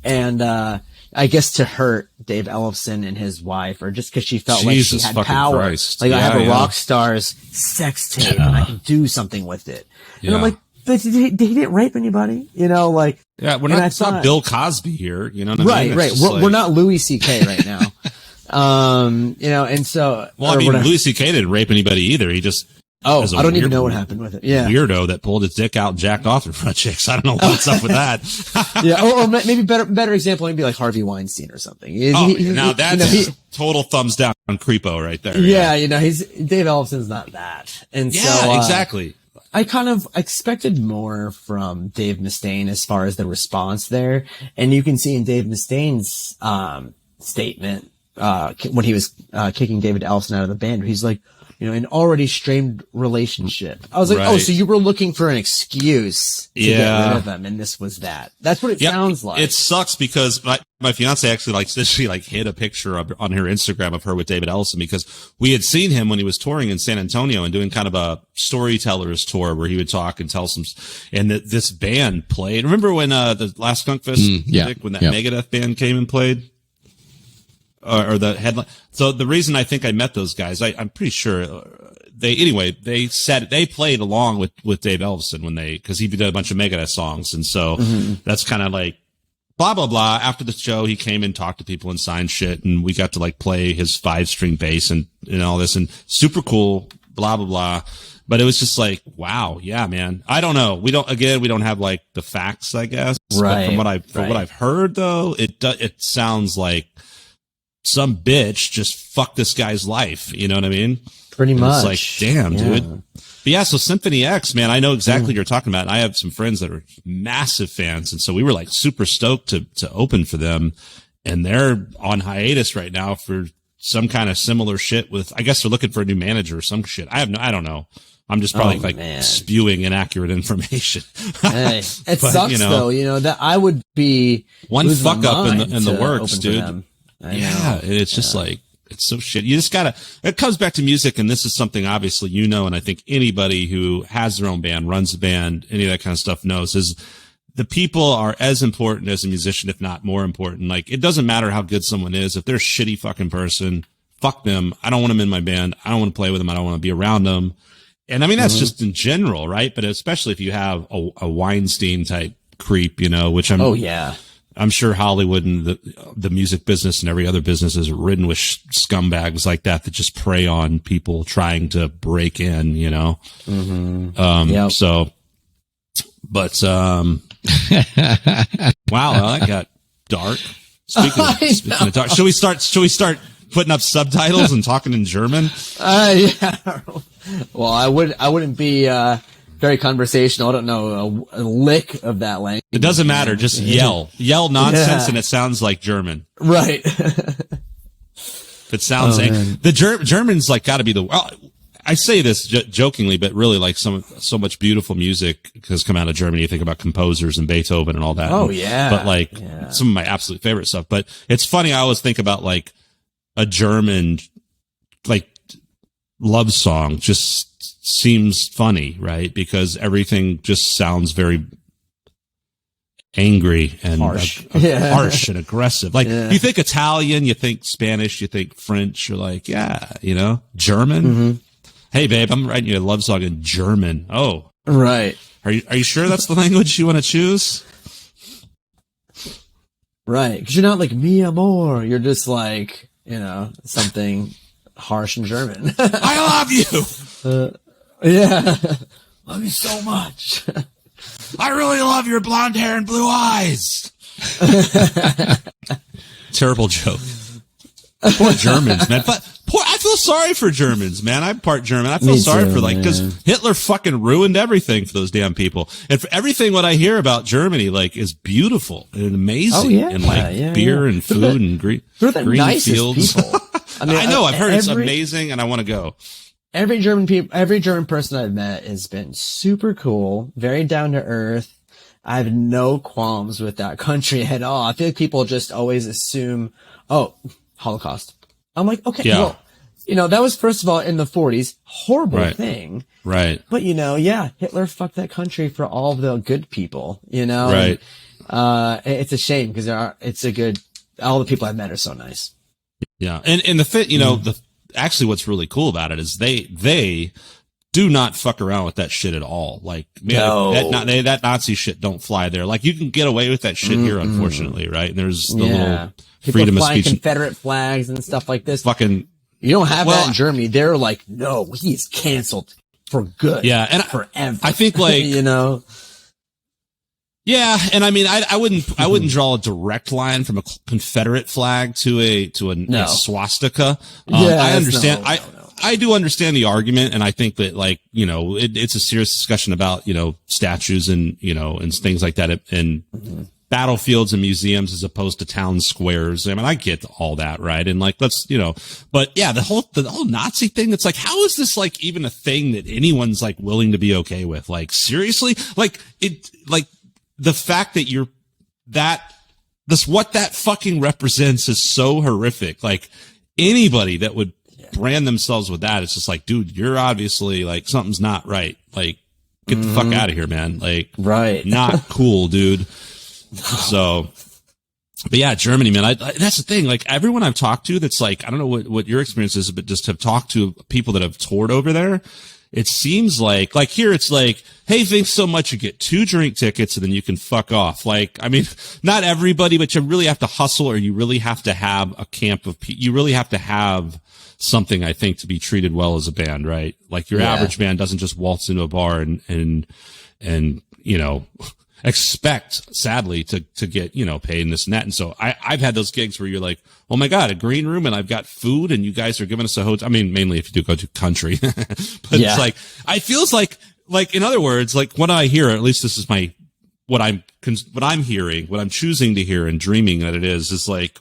And, I guess to hurt Dave Ellefson and his wife, or just because she felt like she had power. Christ. Like, I have a rock star's sex tape and I can do something with it. And I'm like, but he didn't rape anybody, like. Yeah, it's not Bill Cosby here, you know what I mean? Right. We're not Louis C.K. right now. And so. Well, I mean, Louis C.K. didn't rape anybody either. He just. I don't even know what happened with it. Yeah. Weirdo that pulled his dick out and jacked off in front of chicks. I don't know what's up with that. Yeah. Or maybe better example, maybe like Harvey Weinstein or something. Now that's total thumbs down on creepo right there. Yeah. Dave Ellefson's not that. And so. Exactly. I kind of expected more from Dave Mustaine as far as the response there. And you can see in Dave Mustaine's, statement, when he was, kicking David Ellefson out of the band, he's like, an already strained relationship. I was like, oh, so you were looking for an excuse to get rid of him, and this was that. That's what it sounds like. It sucks because my fiance actually hid a picture on her Instagram of her with David Ellefson, because we had seen him when he was touring in San Antonio and doing kind of a storyteller's tour where he would talk and tell and this band played. Remember when, the last Skunk Fest, when that Megadeth band came and played? Or the headline. So the reason I think I met those guys, I'm pretty sure they played along with Dave Ellefson cause he did a bunch of Megadeth songs. And so that's kind of like blah, blah, blah. After the show, he came and talked to people and signed shit. And we got to like play his 5-string bass and all this, and super cool, blah, blah, blah. But it was just like, wow. Yeah, man. I don't know. We don't have like the facts, I guess. Right. But from what I've heard though, it sounds like some bitch just fucked this guy's life. You know what I mean? Pretty much. It's like, damn, dude. But yeah, so Symphony X, man, I know exactly what you're talking about. I have some friends that are massive fans. And so we were like super stoked to open for them. And they're on hiatus right now for some kind of similar shit with, I guess they're looking for a new manager or some shit. I don't know. I'm just probably spewing inaccurate information. Hey, it sucks though, that I would be one fuck up in the works, dude. Yeah, it's just like, it's so shit. You just it comes back to music, and this is something obviously and I think anybody who has their own band, runs a band, any of that kind of stuff knows, is the people are as important as a musician, if not more important. Like, it doesn't matter how good someone is. If they're a shitty fucking person, fuck them. I don't want them in my band. I don't want to play with them. I don't want to be around them. And I mean, that's just in general, right? But especially if you have a Weinstein type creep, you know, which I'm sure Hollywood and the music business and every other business is ridden with scumbags like that just prey on people trying to break in, you know? So, but, wow, that got dark. Speaking of dark, should we start putting up subtitles and talking in German? Yeah. Well, I wouldn't be, very conversational. I don't know a lick of that language. It doesn't matter. Just yell nonsense, and it sounds like German. Right. It sounds the Germans like got to be I say this jokingly, but really, like, so much beautiful music has come out of Germany. You think about composers and Beethoven and all that. Oh, yeah. But like some of my absolute favorite stuff. But it's funny. I always think about like a German, like, love song just seems funny, right? Because everything just sounds very angry and harsh, harsh and aggressive. Like, you think Italian, you think Spanish, you think French. You're like, yeah, you know, German. Hey, babe, I'm writing you a love song in German. Oh, right. Are you sure that's the language you want to choose? Right, because you're not like mi amor. You're just like, you know, something harsh in German. I love you. Yeah. Love you so much. I really love your blonde hair and blue eyes. Terrible joke. Poor Germans, man. But I feel sorry for Germans, man. I'm part German. I feel sorry for, like, because Hitler fucking ruined everything for those damn people. And for everything what I hear about Germany, like, is beautiful and amazing. And like beer and food and green fields. People. I mean, I know. I've heard it's amazing, and I want to go. Every German person I've met has been super cool, very down to earth. I have no qualms with that country at all. I feel like people just always assume, oh, Holocaust. I'm like, okay, well, you know, that was, first of all, in the 40s, horrible thing. Right. But, you know, Hitler fucked that country for all of the good people, you know? Right. And, it's a shame because all the people I've met are so nice. Yeah. And you know, actually what's really cool about it is they do not fuck around with that shit at all. Like, man, that Nazi shit don't fly there. Like, you can get away with that shit here, unfortunately, right? And there's the little freedom of speech, Confederate flags and stuff like this. Fucking, you don't have that in Germany. They're like, no, he's canceled for good. Yeah, and forever. I think, like, you know. Yeah, and I mean, I wouldn't draw a direct line from a Confederate flag to a swastika. I understand. I do understand the argument, and I think that, like, you know, it's a serious discussion about, you know, statues and, you know, and things like that, and battlefields and museums as opposed to town squares. I mean, I get all that, right? And, like, let's, you know, but yeah, the whole Nazi thing, it's like, how is this, like, even a thing that anyone's, like, willing to be okay with? Like, seriously? Like, the fact that what that fucking represents is so horrific. Like, anybody that would brand themselves with that, it's just like, dude, you're obviously, like, something's not right. Like, get the fuck out of here, man. Like, not cool, dude. So, but yeah, Germany, man, that's the thing. Like, everyone I've talked to that's like, I don't know what your experience is, but just have talked to people that have toured over there. It seems like here it's like, hey, thanks so much. You get 2 drink tickets and then you can fuck off. Like, I mean, not everybody, but you really have to hustle, or you really have to have a camp of people. You really have to have something, I think, to be treated well as a band, right? Like, your average band doesn't just waltz into a bar and, you know, expect, sadly, to get, you know, paid in this and that. And so I've had those gigs where you're like, oh my God, a green room and I've got food and you guys are giving us a hotel. I mean, mainly if you do go to country, but it's like, I feels like, in other words, like, what I hear, at least this is what I'm hearing, what I'm choosing to hear and dreaming that it is like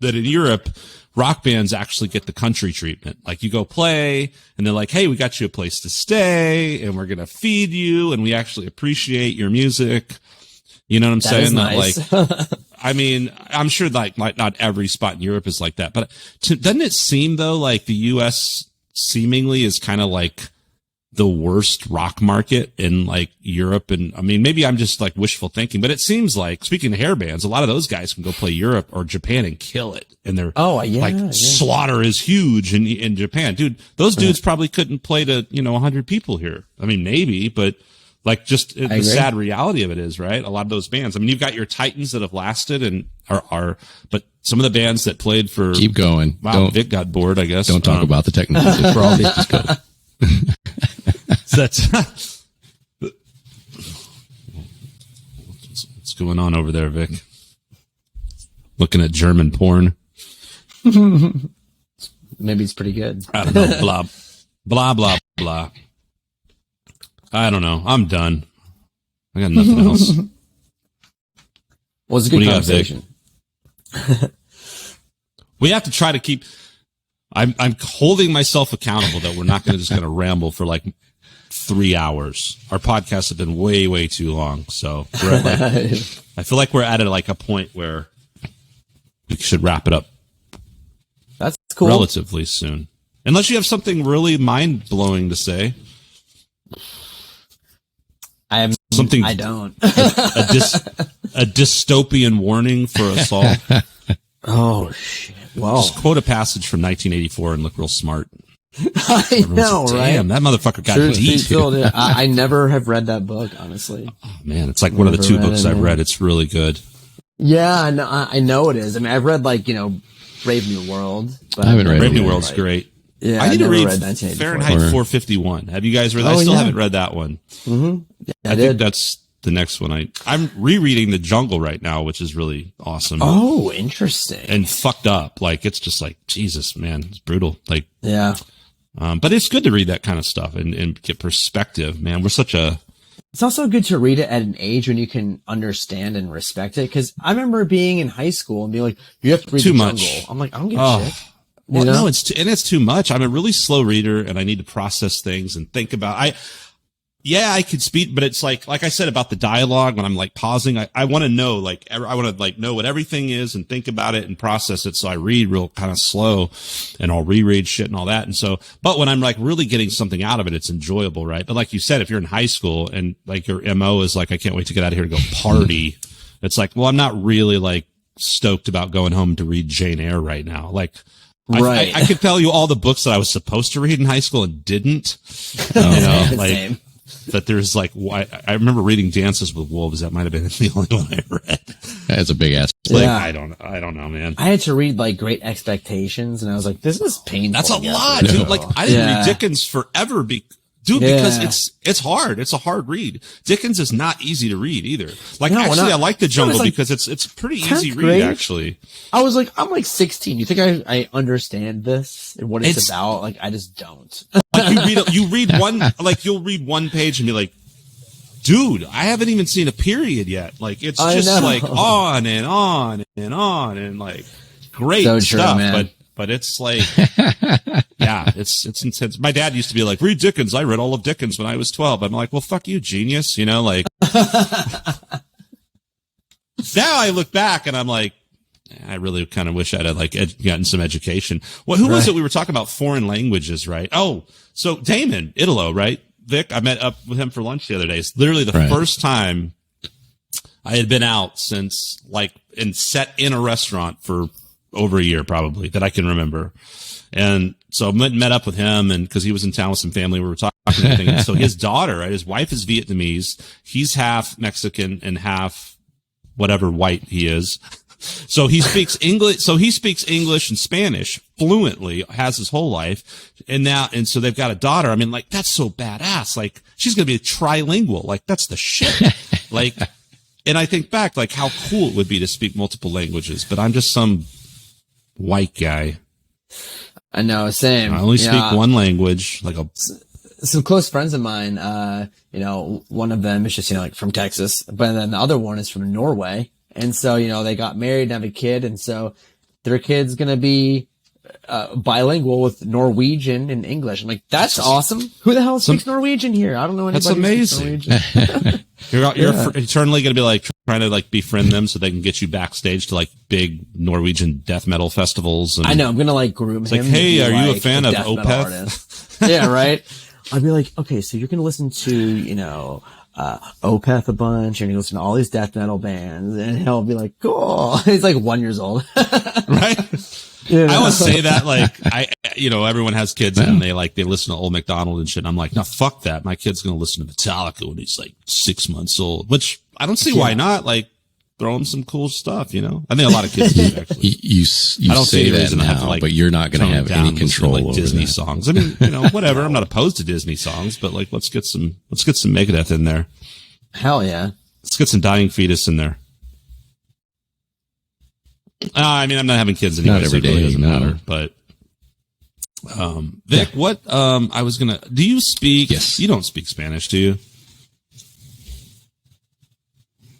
that in Europe, rock bands actually get the country treatment. Like, you go play and they're like, hey, we got you a place to stay and we're going to feed you and we actually appreciate your music. You know what I'm saying? Nice. Like, I mean, I'm sure like not every spot in Europe is like that, but doesn't it seem though, like the U.S. seemingly is kind of like the worst rock market in like Europe. And I mean, maybe I'm just like wishful thinking, but it seems like, speaking of hair bands, a lot of those guys can go play Europe or Japan and kill it. And they're Slaughter is huge in Japan. Dude, those dudes probably couldn't play to, 100 people here. I mean, maybe, but like just the sad reality of it is, right? A lot of those bands, I mean, you've got your Titans that have lasted and are, but some of the bands that played for. Keep going. Wow, Vic got bored, I guess. Don't talk about the technical difficulties. Just go. That's what's going on over there, Vic? Looking at German porn. Maybe it's pretty good. I don't know. Blah, blah, blah, blah. I don't know. I'm done. I got nothing else. Well, it's a good conversation. We have to try to keep. I'm holding myself accountable that we're not just going to ramble for like 3 hours. Our podcasts have been way, way too long. So we're at like, I feel like we're at like a point where we should wrap it up. That's cool. Relatively soon. Unless you have something really mind blowing to say. I don't. A dystopian warning for us all. Oh shit! Well, just quote a passage from 1984 and look real smart. I know, like, right? Damn, that motherfucker got deep. I never have read that book, honestly. Oh man, it's like one of the 2 books I've read. It's really good. Yeah, I know it is. I mean, I've read like Brave New World. But I haven't read Brave New World's great. Yeah, I need to read Fahrenheit 451. Have you guys read that? I still haven't read that one. Mm-hmm. Yeah, I think that's the next one. I'm rereading The Jungle right now, which is really awesome. Oh, interesting. And fucked up. Like, it's just like, Jesus, man, it's brutal. Like, yeah. But it's good to read that kind of stuff and get perspective, man. It's also good to read it at an age when you can understand and respect it. Cause I remember being in high school and being like, you have to read The Jungle. I'm like, I don't give a shit. Well, no, it's too much. I'm a really slow reader and I need to process things and think about, I could speak, but it's like I said about the dialogue, when I'm like pausing, I want to know, I want to know what everything is and think about it and process it. So I read real kind of slow and I'll reread shit and all that. And so, but when I'm like really getting something out of it, it's enjoyable, right? But like you said, if you're in high school and like your MO is like, I can't wait to get out of here and go party. It's like, well, I'm not really like stoked about going home to read Jane Eyre right now. Like, right. I could tell you all the books that I was supposed to read in high school and didn't. Same. That there's like, I remember reading Dances with Wolves. That might have been the only one I read. That's a big ass. I don't know, man. I had to read like Great Expectations and I was like, this is painful. That's a lot, dude. Like I didn't read Dickens forever because it's hard. It's a hard read. Dickens is not easy to read either. Like I like The Jungle because it's pretty easy read actually. I was like, I'm like 16. You think I understand this and what it's about? Like I just don't. Like you'll read one page and be like, dude, I haven't even seen a period yet. Like it's just like on and on and on and like great stuff, man. But it's like, yeah, it's intense. My dad used to be like, read Dickens. I read all of Dickens when I was 12. I'm like, well, fuck you, genius. Like, now I look back and I'm like, I really kind of wish I'd have like gotten some education. Well, who was it? We were talking about foreign languages, right? Oh, so Damon Italo, right? Vic, I met up with him for lunch the other day. It's literally the first time I had been out since and sat in a restaurant for over a year probably that I can remember. And so I met up with him and cause he was in town with some family. We were talking and so his daughter, right, his wife is Vietnamese. He's half Mexican and half whatever white he is. So he speaks English. So he speaks English and Spanish fluently, has his whole life. And so they've got a daughter. I mean, like, that's so badass. Like, she's going to be trilingual. Like, that's the shit. Like, and I think back, like, how cool it would be to speak multiple languages, but I'm just some white guy. I know, same. I only speak one language, like some close friends of mine, one of them is just, like from Texas, but then the other one is from Norway. And so, they got married and have a kid. And so their kid's going to be bilingual with Norwegian and English. I'm like, that's awesome. Who the hell speaks Norwegian here? I don't know anybody. That's amazing. You're eternally going to be like trying to like befriend them so they can get you backstage to like big Norwegian death metal festivals. And I know. I'm going to like groom him. Like, hey, are you a fan of Opeth? Yeah, right. I'd be like, okay, so you're going to listen to, Opeth a bunch, and you listen to all these death metal bands, and he'll be like, cool. He's like 1 year old. Right? You know? I always say that, like, everyone has kids and they listen to Old MacDonald and shit. And I'm like, no, fuck that. My kid's going to listen to Metallica when he's like 6 months old, which I don't see why not. Like, throw him some cool stuff, I think a lot of kids do, actually. You I don't say see that reason now, to have to, like, but you're not going to have any control over Disney that. songs. I mean, whatever. I'm not opposed to Disney songs, but like, let's get some Megadeth in there. Hell yeah. Let's get some Dying Fetus in there. I mean, I'm not having kids anyway, Not every so it really day, doesn't no. matter. But, Vic, what, do you speak, Yes. You don't speak Spanish, do you?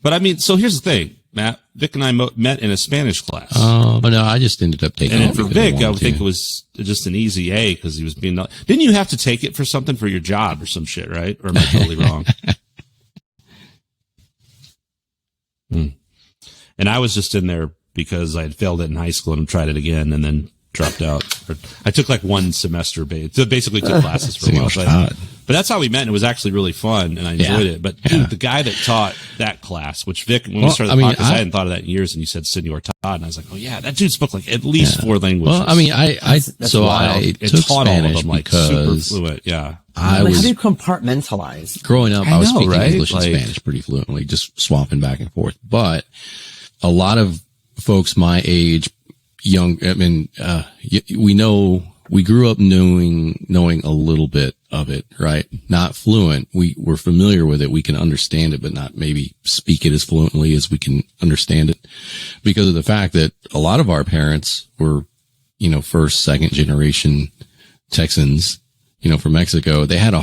But I mean, so here's the thing, Matt. Vic and I met in a Spanish class. But no, I just ended up taking And it. for because Vic, I wanted would think to. it was just an easy A because he was being. Didn't you have to take it for something for your job or some shit, right? Or am I totally wrong? And I was just in there because I had failed it in high school and tried it again and then dropped out. I took like one semester, basically took classes for a while. But that's how we met, and it was actually really fun, and I enjoyed it. But dude, the guy that taught that class, which Vic, when we started the podcast, I hadn't thought of that in years, and you said Senor Todd, and I was like, oh yeah, that dude spoke like at least 4 languages. Well, I mean, I took taught Spanish all of them like because super fluent. Yeah, I Like, was how do you compartmentalize? growing up. I I was know, speaking right? English and Like- Spanish pretty fluently, just swapping back and forth. But a lot of folks my age, we grew up knowing a little bit of it, right? Not fluent. We're familiar with it. We can understand it, but not maybe speak it as fluently as we can understand it because of the fact that a lot of our parents were, first, second generation Texans, from Mexico. They had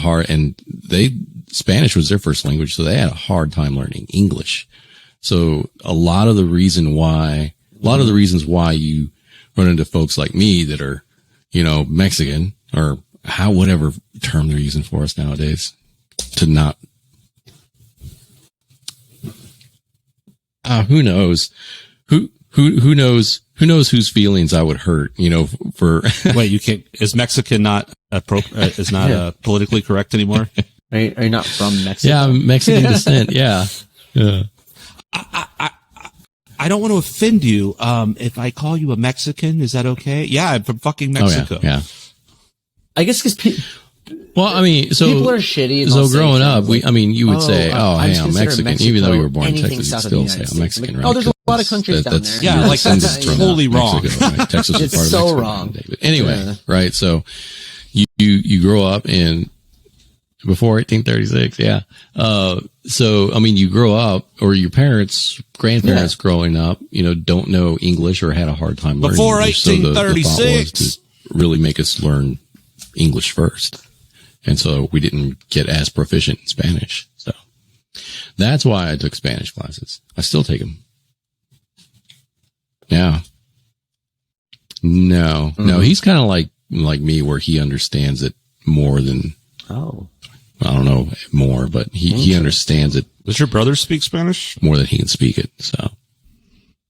Spanish was their first language, so they had a hard time learning English. So a lot of the reasons why you run into folks like me that are, Mexican or whatever term they're using for us nowadays to not, who knows whose feelings I would hurt, for. Wait, you can't, is Mexican not politically correct anymore? Are you not from Mexico? Yeah, Mexican descent. Yeah. Yeah. I don't want to offend you. If I call you a Mexican, is that okay? Yeah, I'm from fucking Mexico. Oh, yeah. I guess because Well, I mean, so people are shitty. And so they'll say growing up, things like, you would say, "Oh, hey, I'm considered Mexican," even though you were born in anything Texas. You'd south of the still say, United "I'm States. Mexican." Like, Right? oh, there's a lot of countries down there. Yeah, your like, descendants that's from totally wrong. Mexico, right? Texas is It's part of so Mexico. wrong. David. Anyway, Yeah. right? So you grow up in before 1836, yeah. So I mean, you grow up, or your grandparents growing up, don't know English or had a hard time learning Before English. So the thought was 1836. to really make us learn English first. And so we didn't get as proficient in Spanish. So that's why I took Spanish classes. I still take them. Yeah. No, he's kind of like me, where he understands it more than, Oh, I don't know, more, but he understands it Does your brother speak Spanish? more than he can speak it. So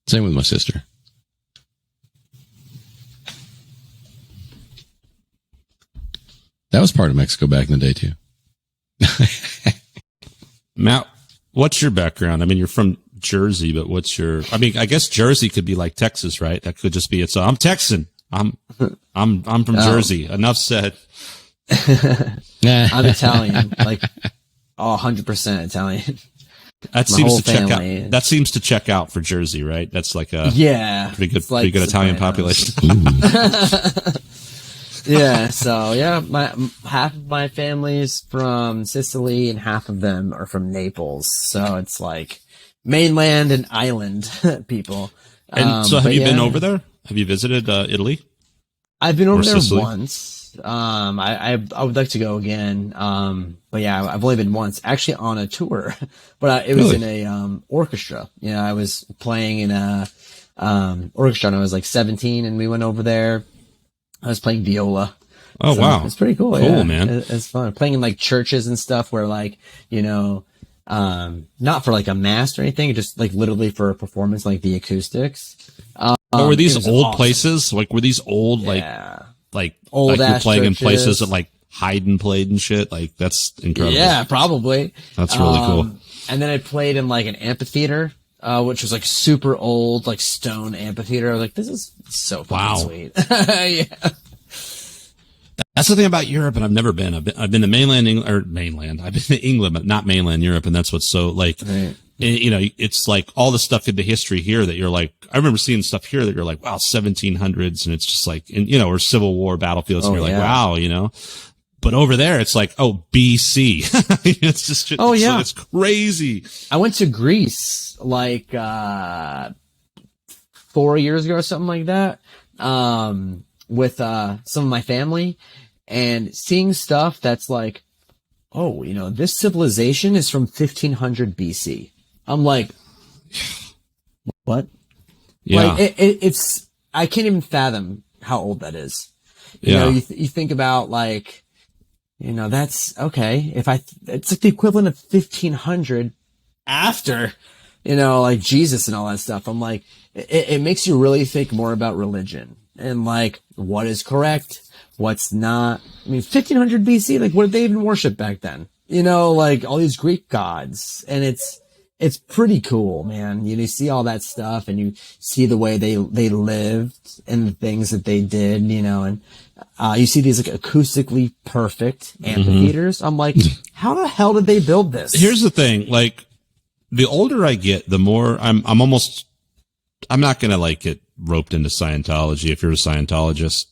same with my sister. That was part of Mexico back in the day too. Matt, what's your background? I mean, you're from Jersey, but I guess Jersey could be like Texas, right? That could just be I'm Texan. I'm from Jersey. Enough said. I'm Italian, like 100% Italian. That My seems whole to check family. out. That seems to check out for Jersey, right? That's like a pretty it's like good Italian Sopranos. population. Yeah, so yeah, half of my family's from Sicily and half of them are from Naples. So it's like mainland and island people. And so, have you been over there? Have you visited Italy? I've been over there Sicily? once. I would like to go again. But yeah, I've only been once, actually on a tour, but it was in a orchestra. I was playing in a orchestra when I was like 17, and we went over there. I was playing viola. Oh, So wow. it's pretty cool. Cool, yeah. man. It's fun. Playing in like churches and stuff where like, not for like a mass or anything, just like literally for a performance, like the acoustics. But were it these was old awesome. places? Like, were these old, Yeah. like Old you're ass playing in churches. places that like Haydn played and shit. Like, that's incredible. Yeah, probably. That's really cool. And then I played in like an amphitheater, which was like super old, like stone amphitheater. I was like, this is so fucking sweet. Yeah. That's the thing about Europe, and I've never been. I've been to mainland. I've been to England, but not mainland Europe, and that's what's so like. Right. You know, it's like all the stuff in the history here that you're like. I remember seeing stuff here that you're like, wow, 1700s, and it's just like, and you know, or Civil War battlefields, and you're like, wow, you know. But over there, it's like, oh, BC. It's just, it's crazy. I went to Greece like 4 years ago or something like that. With some of my family, and seeing stuff that's like, oh, you know, this civilization is from 1500 BC. I'm like, what? Yeah. Like, it's, I can't even fathom how old that is. You know, you think about like, you know, that's okay. It's like the equivalent of 1500 after, you know, like Jesus and all that stuff. I'm like, it makes you really think more about religion and like what is correct, what's not. I mean, 1500 BC, like what did they even worship back then? You know, like all these Greek gods, and it's pretty cool, man. You see all that stuff, and you see the way they lived and the things that they did, you know, and you see these like acoustically perfect amphitheaters. I'm like, how the hell did they build this? Here's the thing, like the older I get, the more I'm not going to like get roped into Scientology. If you're a Scientologist,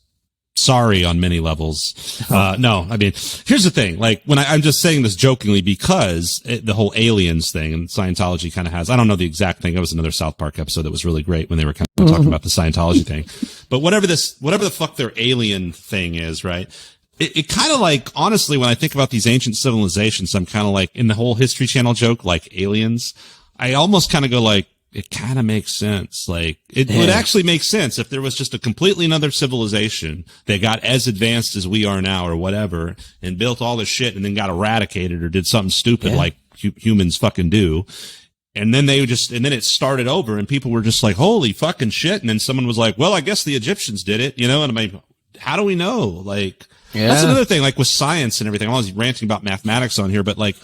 sorry on many levels. No, I mean, here's the thing. Like when I'm just saying this jokingly because the whole aliens thing and Scientology kind of has, I don't know the exact thing. It was another South Park episode that was really great when they were kind of talking about the Scientology thing. But whatever the fuck their alien thing is, right? It kind of like, honestly, when I think about these ancient civilizations, I'm kind of like in the whole History Channel joke, like aliens, I almost kind of go like, it kind of makes sense. Like it would actually make sense if there was just a completely another civilization that got as advanced as we are now or whatever and built all this shit and then got eradicated or did something stupid like humans fucking do. And then and then it started over and people were just like, holy fucking shit. And then someone was like, well, I guess the Egyptians did it, you know? And I'm like, how do we know? Like, that's another thing, like with science and everything. I'm always ranting about mathematics on here, but like,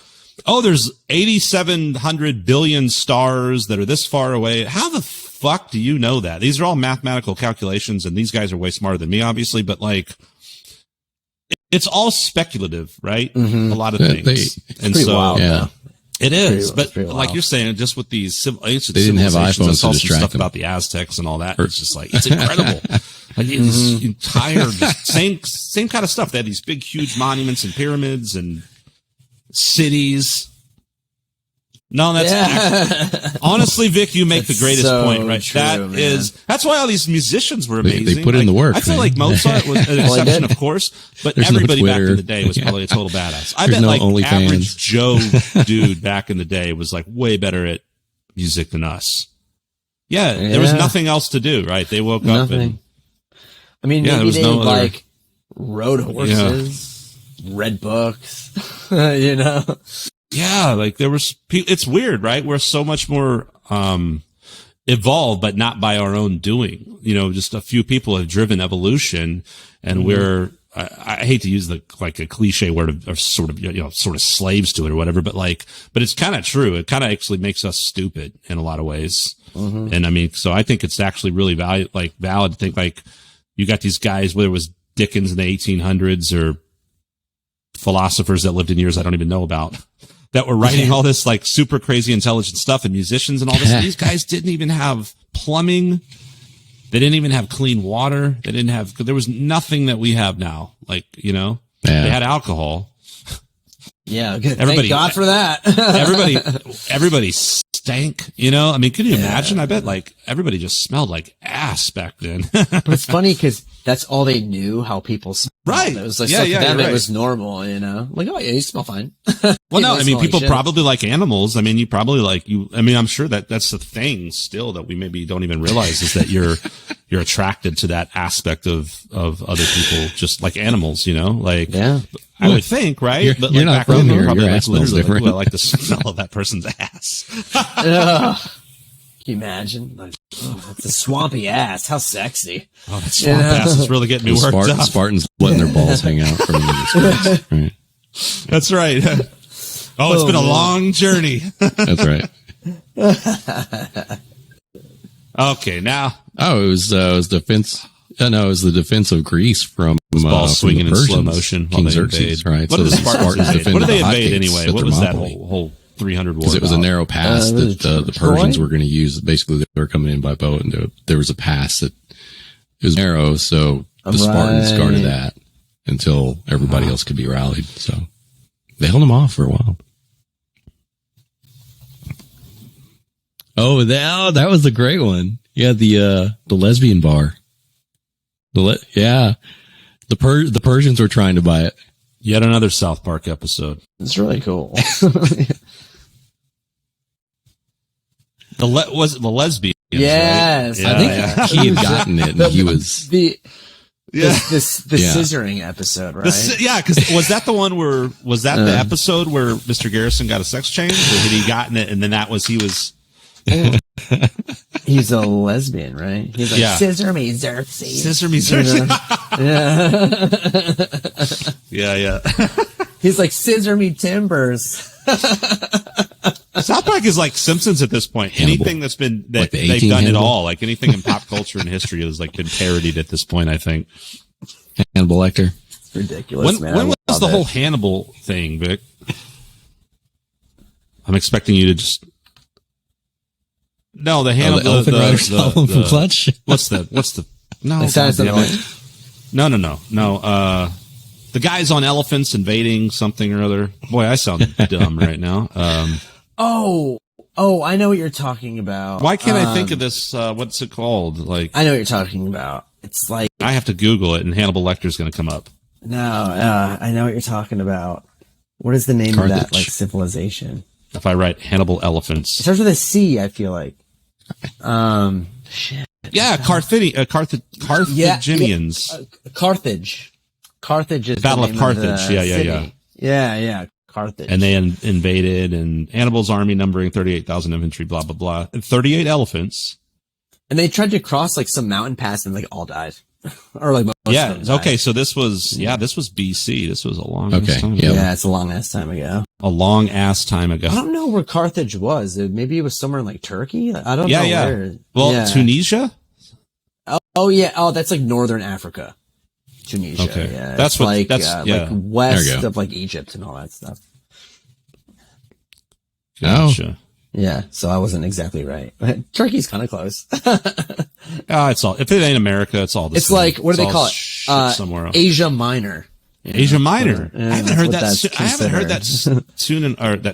oh, there's 8,700 billion stars that are this far away. How the fuck do you know that? These are all mathematical calculations, and these guys are way smarter than me, obviously, but like, it's all speculative, right? A lot of things. And so, wild, it is. But like you're saying, just with these ancient they didn't have iPhones I saw to some distract stuff them. about the Aztecs and all that. It's just like, it's incredible. Like this entire, same kind of stuff. They had these big, huge monuments and pyramids and cities. No, that's honestly, Vic, you make the greatest point, right? True, that's why all these musicians were amazing. They put in the work. I feel like Mozart was an exception, of course, but there's everybody back in the day was probably a total badass. I bet like average Joe dude back in the day was like way better at music than us. Yeah, there was nothing else to do, right? They woke up and I mean, maybe they like rode horses, read books, you know. Yeah, like there was, it's weird, right? We're so much more, evolved, but not by our own doing. You know, just a few people have driven evolution and we're, I hate to use like a cliche word of sort of slaves to it or whatever, but it's kind of true. It kind of actually makes us stupid in a lot of ways. And I mean, so I think it's actually really valid to think like you got these guys, whether it was Dickens in the 1800s or philosophers that lived in years I don't even know about, that were writing all this like super crazy intelligent stuff, and musicians and all this. These guys didn't even have plumbing. They didn't even have clean water. There was nothing that we have now. Like, you know, they had alcohol. Yeah. Good. Thank God for that. everybody stank, you know? I mean, can you imagine? I bet like everybody just smelled like ass back then. But it's funny because that's all they knew, how people smelled. Right. It was like, so for them, it was normal, you know? Like, oh yeah, you smell fine. Well, no, I mean, people probably like animals. I mean, you probably I'm sure that's the thing still that we maybe don't even realize is that you're attracted to that aspect of other people, just like animals, you know? Like, I would think, right? But you're not from here. Your ass smells different. I like the smell of that person's ass. Can you imagine? Like, oh, it's a swampy ass. How sexy. Oh, that swamp ass is really getting me worked up. Spartans letting their balls hang out from the right. That's right. Oh, it's been a long journey. That's right. Okay, now. Oh, it was defense. No, it was the defense of Greece from ball swinging from in Persians, slow motion while King they Xerxes, invade. right? What so did the Spartans invade? What did they invade anyway? What was that whole 300 war? Because it was a narrow pass that the Persians were going to use. Basically, they were coming in by boat, and there was a pass that it was narrow, so the Spartans guarded that until everybody else could be rallied. So they held them off for a while. Oh, that was a great one. Yeah, the lesbian bar. The Persians were trying to buy it. Yet another South Park episode. It's really cool. Was it the lesbians? Yes, right? I think he had gotten it, and he was the scissoring episode, right? Because was that the one where the episode where Mr. Garrison got a sex change, or had he gotten it and then he was. He's a lesbian, right? He's like, scissor me, Xerxes. Scissor me, Xerxes. Yeah. He's like, scissor me, Timbers. South Park is like Simpsons at this point. Hannibal. Anything that's been, Like the they've done Hannibal? it all. Like anything in pop culture and history has like been parodied at this point, I think. Hannibal Lecter. It's ridiculous, man. When was the whole Hannibal thing, Vic? I'm expecting you to just... No, the Hannibal, the Elephant Riders album from Clutch. What's the? No, Like Silence of the Lambs? No. The guys on elephants invading something or other. Boy, I sound dumb right now. Oh, I know what you're talking about. Why can't I think of this? What's it called? Like, I know what you're talking about. It's like, I have to Google it, and Hannibal Lecter's going to come up. no, I know what you're talking about. What is the name of that, like, civilization? If I write Hannibal It elephants, starts with a C, I feel like. Shit. yeah, Carthaginians. Carthage. Carthage is Battle the of name Carthage. the Yeah. city. Yeah. Carthage. And they invaded, and Hannibal's army numbering 38,000 infantry, blah blah blah, and 38 elephants. And they tried to cross like some mountain pass and like all died. Or like most of them died. Okay, so this was BC. This was a long ass time ago. Yeah, it's a long ass time ago. A long ass time ago. I don't know where Carthage was. Maybe it was somewhere in like Turkey. I don't know where. Well, Tunisia? Oh yeah. Oh, that's like northern Africa. Tunisia. Okay. Yeah. That's it's what like like west of like Egypt and all that stuff. Gotcha. Yeah, so I wasn't exactly right. Turkey's kind of close. It's all, if it ain't America, it's all the It's same. like, what do they call it? Somewhere else. Asia Minor. Yeah, Asia Minor. Yeah, I haven't heard that. I haven't heard that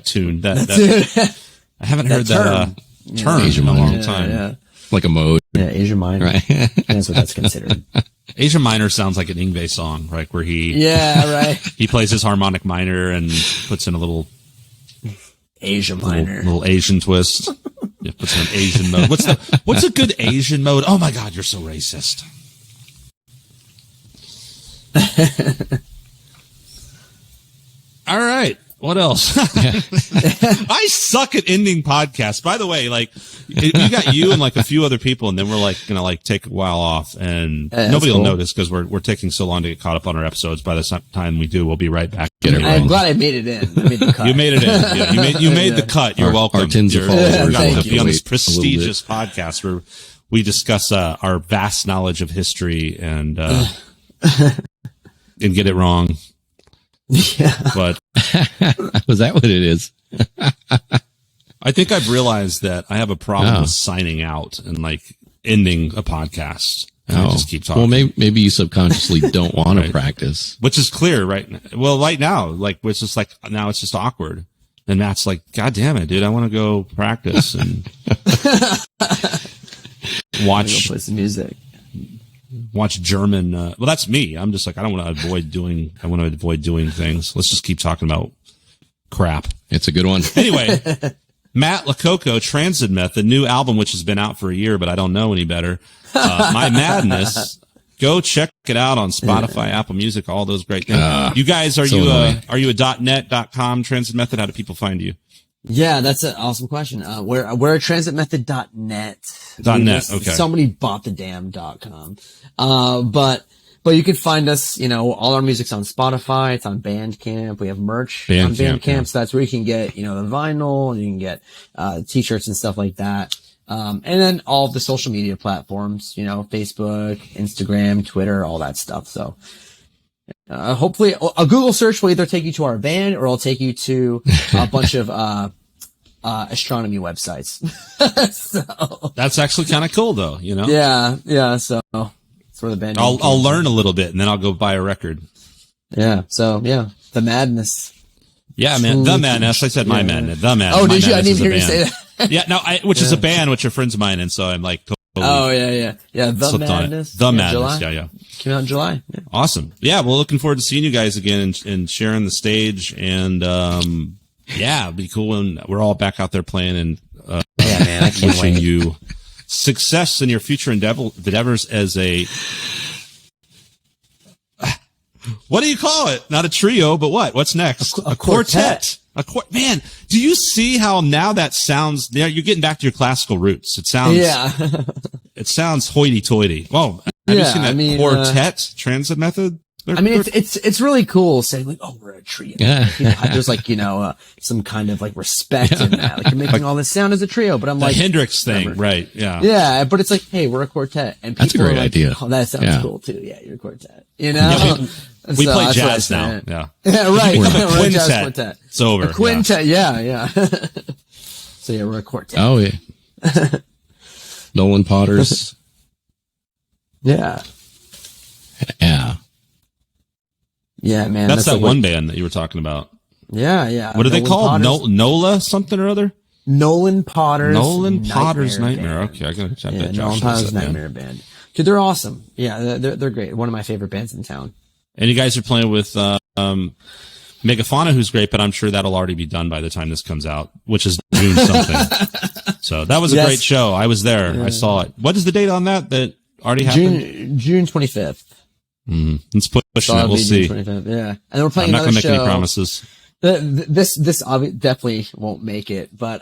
tune I haven't heard that term Asia in a Minor. long time. Yeah. Like a mode. Yeah, Asia Minor. Right. That's what that's considered. Asia Minor sounds like an Yngwie song, right? Where he right. he plays his harmonic minor and puts in a little Asia Minor. little Asian twist. Yeah, puts in an Asian mode. What's a good Asian mode? Oh my God, you're so racist. All right. What else? I suck at ending podcasts. By the way, like we got you and like a few other people, and then we're like gonna like take a while off, and nobody will notice because we're taking so long to get caught up on our episodes. By the time we do, we'll be right back. I'm glad I made it in. I made the cut. You made it in. Yeah, you made the cut. You're welcome. Our tens of followers You're welcome thank to be you. on this prestigious podcast where we discuss our vast knowledge of history and get it wrong. Yeah. But Was that what it is? I think I've realized that I have a problem with signing out and like ending a podcast. And I just keep talking. Well, maybe you subconsciously don't want Right. to practice. Which is clear right now. Well, right now, like, it's just like, now it's just awkward. And Matt's like, God damn it, dude, I want to go practice and watch Play some music. German. Well, that's me. I'm just like, I want to avoid doing things. Let's just keep talking about crap. It's a good one. Anyway, Matt LoCoco, Transit Method, new album, which has been out for a year, but I don't know any better. My Madness. Go check it out on Spotify, Apple Music, all those great things. You guys, are you a .net, .com Transit Method? How do people find you? Yeah, that's an awesome question. We're at transitmethod.net. .net, okay. Somebody bought the damn .com. But you can find us, all our music's on Spotify. It's on Bandcamp. We have merch on Bandcamp. Yeah. So that's where you can get, the vinyl, and you can get, t-shirts and stuff like that. And then all of the social media platforms, Facebook, Instagram, Twitter, all that stuff. So, hopefully a Google search will either take you to our band or it'll take you to a bunch of, astronomy websites. So that's actually kind of cool though, Yeah. So that's where the band. I'll learn a little bit and then I'll go buy a record. Yeah. So yeah, the madness. Yeah, man. The Madness. I said my madness. The Madness. Oh, did you? I didn't hear you say that. Yeah, no, which is a band which are friends of mine, and so I'm like totally. Oh, yeah. The Madness. The Madness. July. Yeah. Came out in July. Yeah. Awesome. Yeah, well, looking forward to seeing you guys again and sharing the stage, and it'd be cool when we're all back out there playing. And yeah, man, I can't wishing wait. you success in your future endeavors as a. What do you call it? Not a trio, but what? What's next? A quartet. Man, do you see how now that sounds? You're getting back to your classical roots. It sounds. Yeah. It sounds hoity-toity. Whoa. Have you seen that quartet transit method? It's really cool saying like, oh, we're a trio. Yeah. There's like, some kind of like respect in that. Like you're making all this sound as a trio, but I'm the like Hendrix thing, right? Yeah. Yeah, but it's like, hey, we're a quartet, and people That's a great are like, idea. oh, that sounds cool too. Yeah, you're a quartet. Yeah, we play jazz now. Yeah. Yeah, right. We're a We're a jazz quintet. quartet. It's over. A quintet. Yeah. So yeah, we're a quartet. Oh yeah. Nolan Potter's. Yeah. Yeah. Yeah, man. That's that one band that you were talking about. Yeah. What are they called? Nola something or other? Nolan Potter's Nightmare. Okay, I gotta check that. Nolan Potter's Nightmare Band. Dude, they're awesome. Yeah, they're great. One of my favorite bands in town. And you guys are playing with Megafauna, who's great, but I'm sure that'll already be done by the time this comes out, which is June something. So that was a great show. I was there. I saw it. What is the date on that already happened? June 25th. Let's push it. We'll see. 25th, yeah. And then we're playing I'm not another going to make show. any promises. This definitely won't make it, but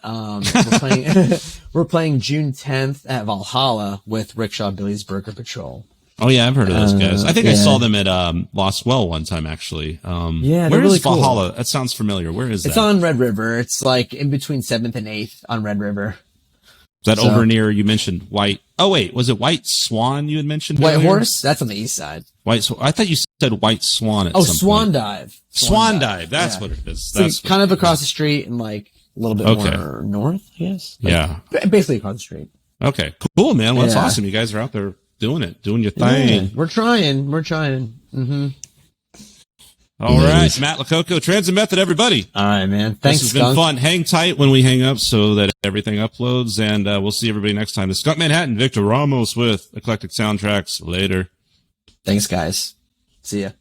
we're playing June 10th at Valhalla with Rickshaw Billy's Burger Patrol. Oh yeah, I've heard of those guys. I think I saw them at Lost Well one time actually. Yeah, where really is Valhalla? Cool. That sounds familiar. Where is that? It's on Red River. It's like in between 7th and 8th on Red River. Is that over near, you mentioned White? Oh wait, was it White Swan you had mentioned? White earlier? Horse? That's on the east side. I thought you said White Swan at some point. Swan Dive. Swan Dive. That's what it is. So it's kind of across the street and like a little bit more north, I guess. Yeah. Basically across the street. Okay. Cool, man. Well, that's awesome. You guys are out there doing your thing. Yeah, we're trying. Mm-hmm. All right. Matt LoCoco, Transit Method, everybody. All right, man. Thanks, This has been fun. Hang tight when we hang up so that everything uploads, and we'll see everybody next time. This is Skunk Manhattan, Victor Ramos with Eclectic Soundtrax. Later. Thanks, guys. See ya.